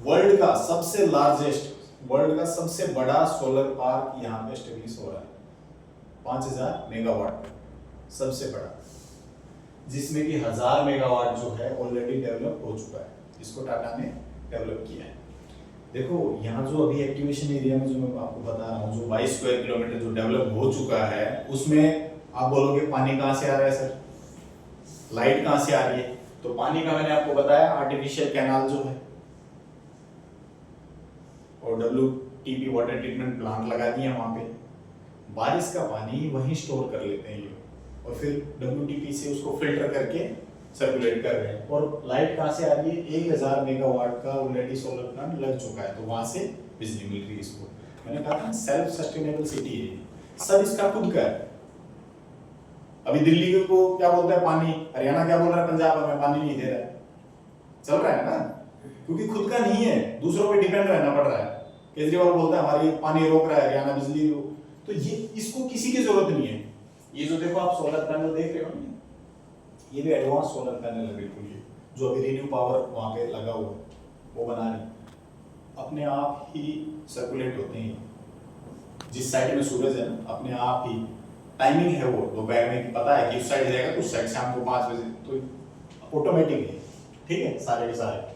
वर्ल्ड का सबसे लार्जेस्ट, वर्ल्ड का सबसे बड़ा सोलर पार्क यहाँ पे एस्टेब्लिश हो रहा है, 5000 मेगावाट सबसे बड़ा, जिसमें कि 1000 मेगावाट जो है ऑलरेडी डेवलप हो चुका है, इसको टाटा ने डेवलप किया है। देखो यहाँ जो अभी एक्टिवेशन एरिया में जो मैं आपको बता रहा हूँ, जो 22 स्क्वायर किलोमीटर जो डेवलप हो चुका है, उसमें आप बोलोगे पानी कहाँ से आ रहा है सर, लाइट कहाँ से आ रही है? तो पानी का मैंने आपको बताया आर्टिफिशियल कैनाल जो है, और WTP वाटर ट्रीटमेंट प्लांट लगा दिए वहां पे, बारिश का पानी वहीं स्टोर कर लेते हैं ये, और फिर WTP से उसको फिल्टर करके सर्कुलेट कर रहे हैं। और लाइट कहाँ से आ रही है? 1000 मेगावाट का ऑलरेडी सोलर प्लांट लग चुका है, तो वहां से बिजली मिल रही है इसको। मैंने कहा था सेल्फ सस्टेनेबल सिटी है, सब इसका खुद का है। अभी दिल्ली को क्या बोलता है पानी, हरियाणा क्या बोल रहा है पंजाब हमें पानी नहीं दे रहा है, चल रहा है ना, क्योंकि खुद का नहीं है, दूसरों पे डिपेंड रहना पड़ रहा है। केजरीवाल बोलता है हमारी पानी रोक रहा है हरियाणा बिजली, तो ये इसको किसी की जरूरत नहीं है। ये जो देखो आप सोलर पैनल देख रहे हो ना, ये भी एडवांस सोलर पैनल है बिल्कुल, ये जो अभी रिन्यू पावर वहां पे लगा हुआ है वो बना रही, अपने आप ही सर्कुलेट होते हैं, जिस साइड में सूरज है ना अपने आप ही, टाइमिंग है वो दोपहर में पता है कि उस साइड जाएगा तो उस साइड शाम को 5 बजे, तो ऑटोमेटिक है। ठीक है, सारे के सारे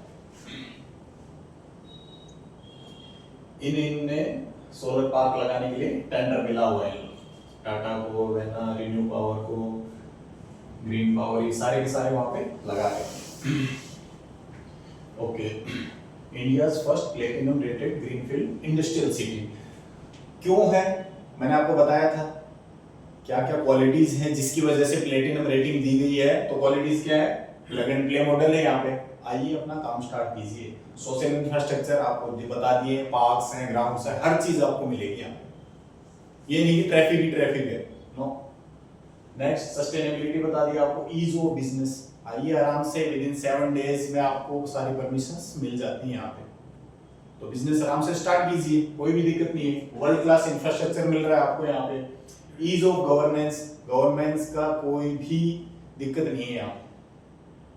इनने सोलर पार्क लगाने के लिए टेंडर मिला हुआ है टाटा को, वेना, रिन्यू पावर को, ग्रीन पावर, ये सारे के सारे वहां पे लगा रहे। Okay, India's first platinum rated greenfield industrial city. क्यों है मैंने आपको बताया था, क्या क्या क्वालिटीज हैं जिसकी वजह से प्लेटिनम रेटिंग दी गई है। तो क्वालिटीज क्या है, प्लग एंड प्ले मॉडल है यहाँ पे। आइए अपना काम स्टार्ट कीजिए। सोशल इंफ्रास्ट्रक्चर आपको बता दिए, पार्क्स हैं, ग्राउंड्स हैं, हर चीज आपको मिलेगी यहाँ पे। ये नहीं कि ट्रैफिक ही ट्रैफिक है, नो। नेक्स्ट सस्टेनेबिलिटी बता दिया आपको, ईज ऑफ बिजनेस। आइए आराम से विद इन 7 डेज में आपको सारी परमिशंस मिल जाती हैं यहाँ पे, तो बिजनेस आराम से स्टार्ट कीजिए, कोई भी दिक्कत नहीं है। वर्ल्ड क्लास इंफ्रास्ट्रक्चर मिल रहा है आपको यहाँ पे। ईज ऑफ गवर्नेंस, गवर्नेंस का कोई भी दिक्कत नहीं है यहाँ पे,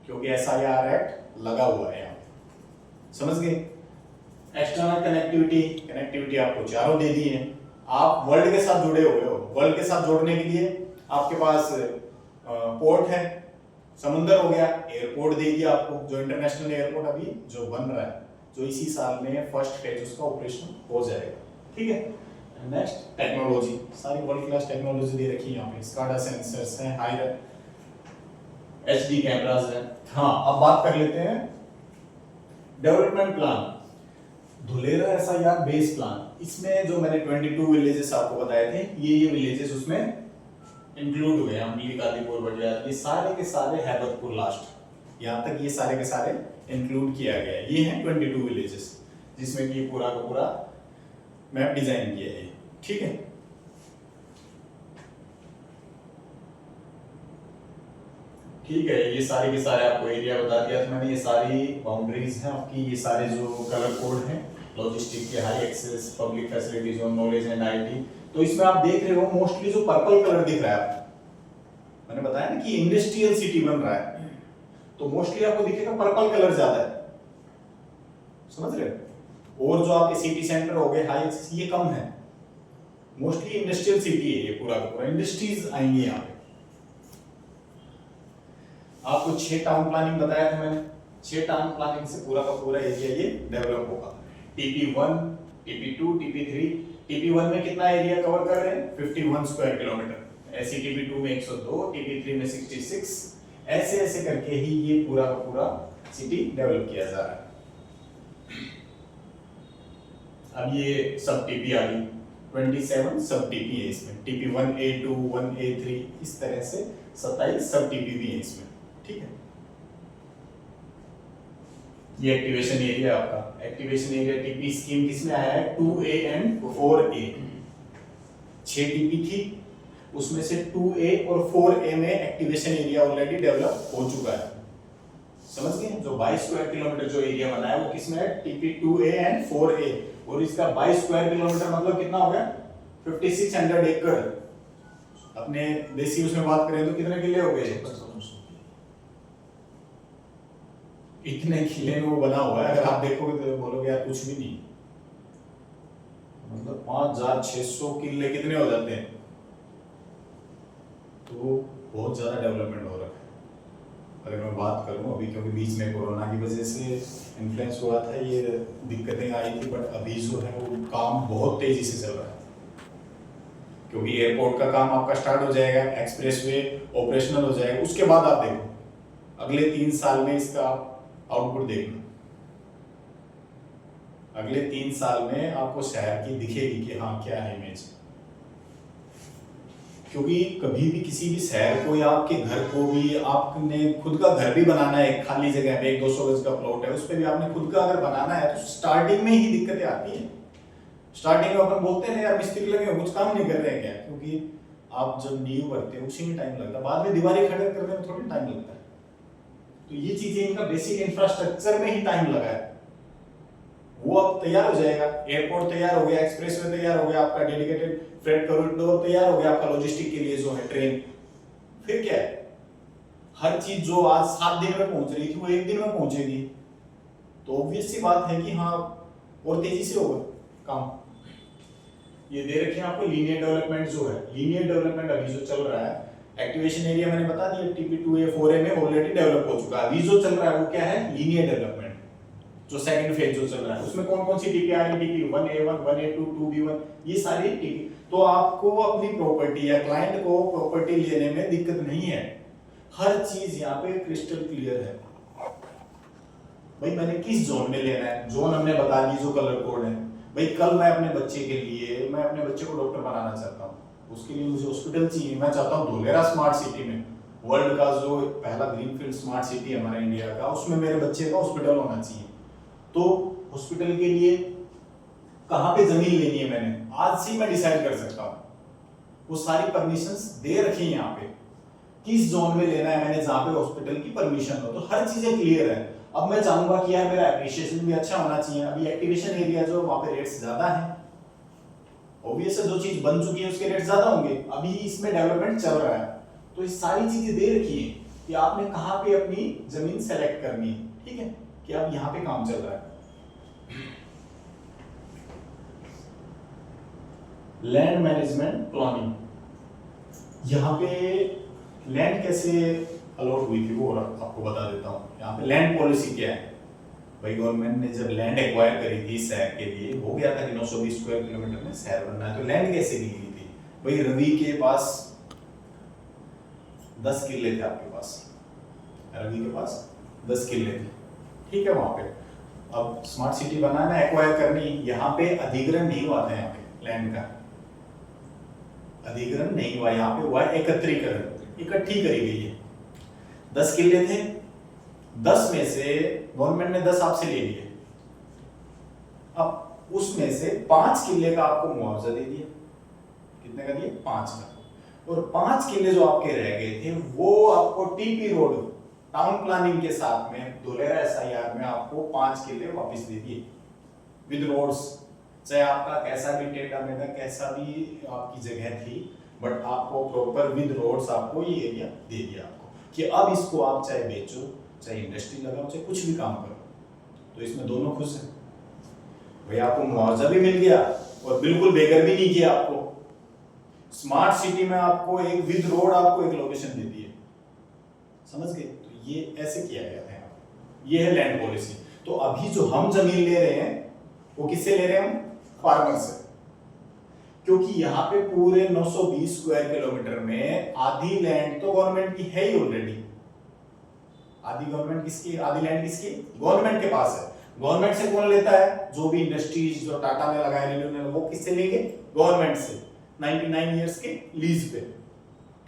क्योंकि SIR एक्ट लगा हुआ है यहाँ पे, समझ गए। एक्सटर्नल कनेक्टिविटी, कनेक्टिविटी आपको चारों दे दी है। आप वर्ल्ड के साथ जुड़े हुए हो, वर्ल्ड के साथ जोड़ने के लिए आपके पास पोर्ट है, समुंदर हो गया, एयरपोर्ट दे दिया आपको, जो इंटरनेशनल एयरपोर्ट अभी जो बन रहा है, जो इसी साल में फर्स्ट फेज उसका ऑपरेशन हो जाएगा, ठीक है। नेक्स्ट टेक्नोलॉजी, सारी वर्ल्ड क्लास टेक्नोलॉजी दे रखी है यहाँ पे। स्काडा सेंसर्स हैं, हाई HD कैमरास हैं। हाँ, अब बात कर लेते हैं development plan, Dholera SIR base plan. इसमें जो मैंने 22 विलेजेस आपको बताए थे, ये विलेजेस उसमें इंक्लूड हुए हैं। अमली, कादीपुर, बटियात, ये सारे के सारे, हैबतपुर लास्ट, यहाँ तक ये सारे के सारे इंक्लूड किया गया है। ये हैं 22 विलेजेस जिसमें कि पूरा का पूरा मैप डिजाइन किया है, ठीक है। ठीक है, ये सारे के सारे आपको एरिया बता दिया था मैंने। ये सारी बाउंड्रीज हैं आपकी, ये सारे जो कलर कोड हैं, लॉजिस्टिक के, high access, public facility zone, knowledge and IT। तो इसमें आप देख रहे हो मोस्टली जो पर्पल कलर दिख रहा है आपको, मैंने बताया ना कि इंडस्ट्रियल सिटी बन रहा है, तो मोस्टली आपको दिखेगा पर्पल कलर ज्यादा है, समझ रहे हो। और जो आपके सिटी सेंटर हो गए, हाई एक्सेस, ये कम है। मोस्टली इंडस्ट्रियल सिटी है ये, पूरा का पूरा इंडस्ट्रीज आएंगे यहाँ पे। आपको 6 टाउन प्लानिंग बताया था मैंने, 6 टाउन प्लानिंग से पूरा का पूरा एरिया ये डेवलप होगा। TP1, TP2, TP3। TP1 में कितना एरिया कवर कर रहे हैं, 51 स्क्वायर किलोमीटर। ऐसे TP2 में 102, TP3 में 66, ऐसे ऐसे करके ही ये पूरा का पूरा सिटी डेवलप किया जा रहा है। अब ये सब TP आ गई, 27 सब TP है इसमें। TP1, A2, 1, A3, इस तरह से 27 सब TP भी है इसमें, ठीक है। ये एक्टिवेशन एरिया आपका, एक्टिवेशन एरिया TP स्कीम किसमें आया है, 2A एंड 4A। 6 TP थी, उसमें से 2A और 4A में एक्टिवेशन एरिया ऑलरेडी डेवलप हो चुका है, समझ गए। जो 22 स्क्वायर किलोमीटर जो एरिया बना है वो किसमें है, TP2A एंड 4A। और इसका 22 स्क्वायर किलोमीटर मतलब कितना हो गया, 5600 एकड़। अपने देसी उसमें बात करें तो कितने किले हो गए, इतने किले में वो बना हुआ है। अगर आप देखोगे तो बोलोगे यार कुछ भी नहीं, मतलब 5600 किले कितने हो जाते हैं, तो बहुत ज्यादा डेवलपमेंट हो रहा है। अगर मैं बात करूं अभी, क्योंकि बीच में कोरोना की वजह से इन्फ्लुएंस हुआ था, ये दिक्कतें आई थी, बट अभी जो है वो काम बहुत तेजी से चल रहा है, क्योंकि एयरपोर्ट का काम आपका स्टार्ट हो जाएगा, एक्सप्रेसवे ऑपरेशनल हो जाएगा। उसके बाद आप देखो अगले 3 साल में इसका आउटपुट देखना, अगले 3 साल में आपको शहर की दिखेगी कि हाँ क्या है इमेज। क्योंकि कभी भी किसी भी शहर को या आपके घर को भी, आपने खुद का घर भी बनाना है, खाली जगह पे 100-200 गज का प्लॉट है, उस पर भी आपने खुद का अगर बनाना है, तो स्टार्टिंग में ही दिक्कतें आती हैं। स्टार्टिंग में अपन बोलते हैं यार मिस्त्री लगे कुछ काम नहीं कर रहे हैं क्या, क्योंकि आप जब नींव भरते हो उसी में टाइम लगता है, बाद में दीवारें खड़े करने में थोड़ी टाइम लगता है। तो ये चीजें, इनका बेसिक इंफ्रास्ट्रक्चर में ही टाइम लगा है, वो अब तैयार हो जाएगा। एयरपोर्ट तैयार हो गया, एक्सप्रेसवे तैयार हो गया, आपका डेडिकेटेड फ्रेट कॉरिडोर तैयार हो गया आपका लॉजिस्टिक के लिए जो है ट्रेन। फिर क्या है, हर चीज जो आज 7 दिन में पहुंच रही थी वो 1 दिन में पहुंचेगी, तो ऑब्वियस सी बात है कि हाँ और तेजी से होगा काम। ये दे रखे हैं आपको लीनियर डेवलपमेंट जो है, लीनियर डेवलपमेंट अभी जो चल रहा है, एक्टिवेशन एरिया मैंने बता दिया TP2A 4A में ऑलरेडी डेवलप हो चुका है। अभी जो चल रहा है वो क्या है, लीनियर डेवलपमेंट, जो सेकंड फेज जो चल रहा है, उसमें कौन कौन सी TP आ रही है, TP1A1, 1A2, 2B1, ये सारी TP। तो आपको अपनी प्रॉपर्टी या क्लाइंट को प्रॉपर्टी लेने में दिक्कत नहीं है, हर चीज यहाँ पे क्रिस्टल क्लियर है। भाई मैंने किस जोन में लेना है, जोन हमने बता दी जो कलर कोड है, भाई कल मैं अपने बच्चे के लिए, मैं अपने बच्चे को डॉक्टर बनाना चाहता हूँ, उसके लिए मुझे हॉस्पिटल चाहिए। मैं चाहता हूँ धोलेरा स्मार्ट सिटी में, वर्ल्ड का जो पहला ग्रीनफील्ड स्मार्ट सिटी है हमारा इंडिया का, उसमें मेरे बच्चे का हॉस्पिटल होना चाहिए। तो हॉस्पिटल के लिए कहाँ पे जमीन लेनी है मैंने आज से ही मैं डिसाइड कर सकता हूँ। वो सारी परमिशंस दे रखी है यहाँ पे, किस जोन में लेना है मैंने जहाँ पे हॉस्पिटल की परमिशन हो, तो हर चीजें क्लियर है। अब मैं चाहूंगा कि यार मेरा एप्रिशिएशन भी अच्छा होना चाहिए। अभी एक्टिवेशन एरिया जो वहाँ पे रेट्स ज्यादा है, ऑब्वियस है, जो चीज बन चुकी है उसके रेट ज्यादा होंगे, अभी इसमें डेवलपमेंट चल रहा है। तो ये सारी चीजें दे रखी है कि आपने कहाँ पे अपनी जमीन सेलेक्ट करनी है, ठीक है, कि अब यहाँ पे काम चल रहा है। लैंड मैनेजमेंट प्लानिंग, यहाँ पे लैंड कैसे अलॉट हुई थी वो आपको बता देता हूँ। यहाँ पे लैंड पॉलिसी क्या है भाई, गवर्नमेंट ने जब लैंड एक्वायर करी थी शहर के लिए, हो गया था कि 920 स्क्वायर किलोमीटर में शहर बनना है, तो लैंड कैसे ली गई थी भाई, रवि के पास 10 किले थे, आपके पास रवि के पास 10 किले थे, ठीक है। वहां पे अब स्मार्ट सिटी बनाना, एक्वायर करनी, यहाँ पे अधिग्रहण नहीं हुआ था, यहाँ पे लैंड का अधिग्रहण नहीं हुआ, यहाँ पे हुआ एकत्रीकरण, इकट्ठी करी गई है। 10 किले थे, 10 में से गवर्नमेंट ने 10 आपसे ले लिए, अब उसमें से 5 किले का आपको मुआवजा दे दिया। कितने का दिया? 5 का। और 5 किले जो आपके रह गए थे वो आपको टीपी रोड टाउन प्लानिंग के साथ में धोलेरा एसआईआर में आपको 5 किले वापस दे दिए विद रोड्स। चाहे आपका कैसा भी टेढ़ा मेढ़ा कैसा भी आपकी जगह थी, बट आपको प्रॉपर विद रोड्स आपको ये एरिया दे दिया आपको, कि अब इसको आप चाहे बेचो, चाहे इंडस्ट्री लगाओ, चाहे कुछ भी काम करो। तो इसमें दोनों खुश हैं भाई, आपको मुआवजा भी मिल गया और बिल्कुल बेघर भी नहीं किया आपको। स्मार्ट सिटी में आपको एक विद रोड आपको एक लोकेशन दे दी है, समझ गए? तो ये ऐसे किया गया था, ये है लैंड पॉलिसी। तो अभी जो हम जमीन ले रहे हैं वो किससे ले रहे हैं? हम फार्मर से, क्योंकि यहाँ पे पूरे 920 स्क्वायर किलोमीटर में आधी लैंड तो गवर्नमेंट की है ही ऑलरेडी। आधी गवर्नमेंट किसकी, आधी लैंड किसकी? गवर्नमेंट के पास है। गवर्नमेंट से कौन लेता है? जो भी इंडस्ट्रीज जो टाटा ने लगाए, रेलवे ने, वो किससे लेंगे? गवर्नमेंट से, 99 इयर्स के लीज पे,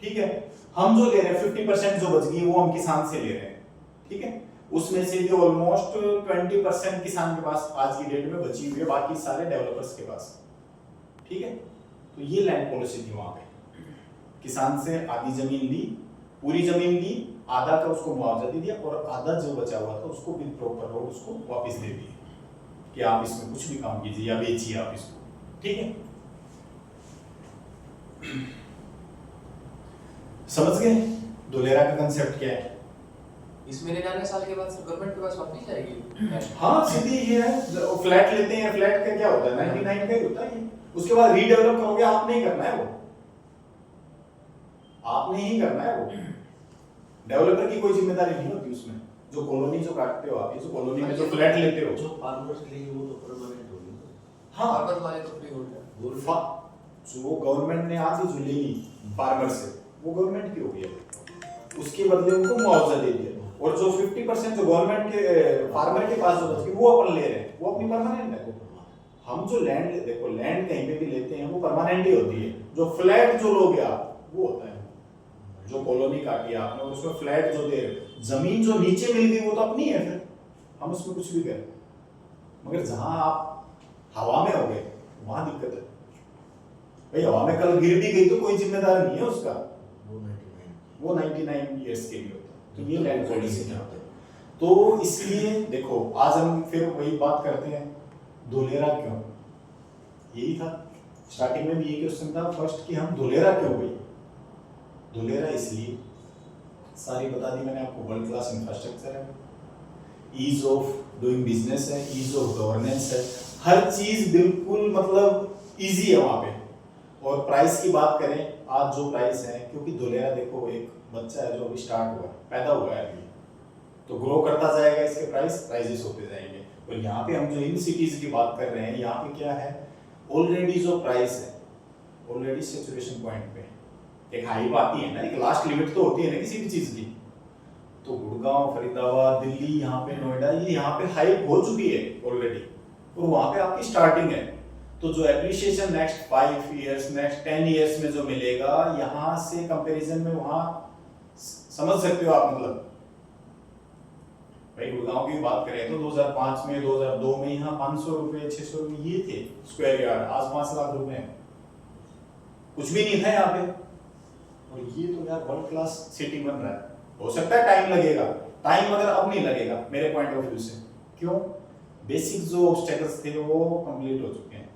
ठीक है। हम जो ले रहे हैं 50% जो बच गई वो हम किसान से ले रहे हैं, ठीक है। उसमें से भी ऑलमोस्ट 20% किसान के पास आज की डेट में बची हुई है, बाकी सारे डेवलपर्स के पास, ठीक है। तो ये लैंड पॉलिसी थी वहां पे, किसान से आधी जमीन ली, पूरी जमीन ली, आधा का उसको मुआवजा दे दिया और आधा जो बचा हुआ था उसको विद प्रॉपर रोड उसको वापस दे दिया कि आप इसमें कुछ भी काम कीजिए या बेचिए आप इसको, ठीक है। समझ गए धोलेरा का कंसेप्ट क्या है?
इसमें 99 साल के बाद गवर्नमेंट के पास वापस जाएगी।
हाँ सीधी ये है, फ्लैट लेते हैं, फ्लैट का क्या होता है 99 का ही होता है, उसके बाद रीडेवलप करोगे, आप नहीं करना है वो, आपने ही करना है वो, डेवलपर की कोई जिम्मेदारी नहीं होती उसमें। जो कॉलोनी जो काटते हो आप, ये जो कॉलोनी में जो फ्लैट लेते हो,
जो फार्मर्स के लिए वो तो परमानेंट होगी।
हाँ
फार्मर वाले तो फ्री होल्ड है,
जो गवर्नमेंट ने आधी जो ले ली फार्मर से वो गवर्नमेंट की हो गई, उसके बदले उनको मुआवजा दे दिया। और जो 50% जो गवर्नमेंट के फार्मर के पास जो बच गई वो अपन ले रहे हैं, वो अपनी परमानेंट है। हम जो लैंड, देखो लैंड कहीं पे भी लेते हैं वो परमानेंट ही होती है, जो फ्लैट जो लोगे आप वो होता है, जो कॉलोनी काटी आपने और उसमें फ्लैट जो दे रहे, जमीन जो नीचे मिल गई वो तो अपनी है, फिर हम उसमें कुछ भी करें। मगर जहां आप हवा में हो गए वहां दिक्कत है भाई, हवा में कल गिर भी गई तो कोई जिम्मेदार नहीं है उसका, वो 99 इयर्स के लिए होता है। तो ये लैंड पॉलिसी है। तो इसलिए देखो आज हम फिर वही बात करते हैं, धोलेरा क्यों, यही था स्टार्टिंग में भी ये क्वेश्चन था फर्स्ट कि हम धोलेरा क्यों गए। धोलेरा इसलिए, सारी बता दी मैंने आपको, वर्ल्ड क्लास इंफ्रास्ट्रक्चर है, ईज ऑफ डूइंग बिजनेस है, ईज ऑफ गवर्नेंस है, हर चीज बिल्कुल मतलब इजी है वहां पे। और प्राइस की बात करें, आज जो प्राइस है, क्योंकि धोलेरा देखो एक बच्चा है जो अभी स्टार्ट हुआ है, पैदा हुआ है अभी, तो ग्रो करता जाएगा, इसके प्राइसेस होते जाएंगे। और यहाँ पे हम जो इन सिटीज की बात कर रहे हैं, यहाँ पे क्या है, ऑलरेडी जो प्राइस है ऑलरेडी सैचुरेशन पॉइंट पे, एक हाइप आती है ना, एक लास्ट लिमिट तो होती है ना किसी भी चीज की। तो गुड़गांव, फरीदाबाद, दिल्ली, यहाँ पे नोएडा, ये यहाँ पे हाइप हो चुकी है ऑलरेडी, और वहां पे आपकी स्टार्टिंग है। तो जो appreciation next 5 years next 10 years में जो मिलेगा, यहां से कंपैरिजन में वहां समझ सकते हो आप। मतलब भाई गुड़गांव की बात करें तो 2005 में 2002 में यहाँ 500 रुपए 600 रुपए ये थे स्क्वायर यार्ड, आज 5 लाख रुपए हैं। कुछ भी नहीं था यहाँ पे, और ये तो यार वर्ल्ड क्लास सिटी बन रहा है। हो सकता है टाइम लगेगा, टाइम मगर अब नहीं लगेगा मेरे पॉइंट ऑफ व्यू से। क्यों? बेसिक जो ऑब्स्टेकल्स थे वो कंप्लीट हो चुके हैं।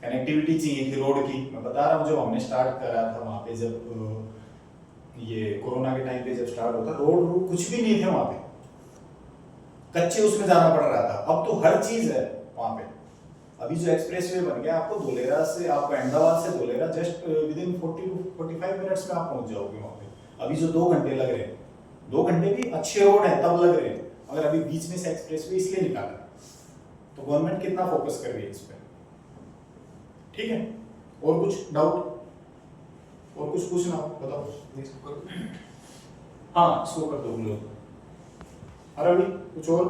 कनेक्टिविटी चाहिए थी रोड की, मैं बता रहा हूँ जब हमने स्टार्ट करा था वहां पे, जब ये कोरोना के टाइम पे जब स्टार्ट होता, रोड कुछ भी नहीं थे वहां पे, कच्चे उसमें जाना पड़ रहा था। अब तो हर चीज है वहां पे। अभी जो एक्सप्रेसवे बन गया, आपको धोलेरा से, आपको अहमदाबाद से Dholera just with in 40 to 45 minutes में आप पहुंच जाओगे वहां पे। अभी जो 2 घंटे लग रहे हैं, 2 घंटे भी अच्छे रोड है तब लग रहे हैं, अगर अभी बीच में से एक्सप्रेसवे इसलिए निकाला। तो गवर्नमेंट कितना फोकस कर रही है इस पे, ठीक है? और कुछ डाउट, और कुछ पूछना हो बताओ।
इसको करो।
हाँ इसको कर दो। अरे अभी कुछ और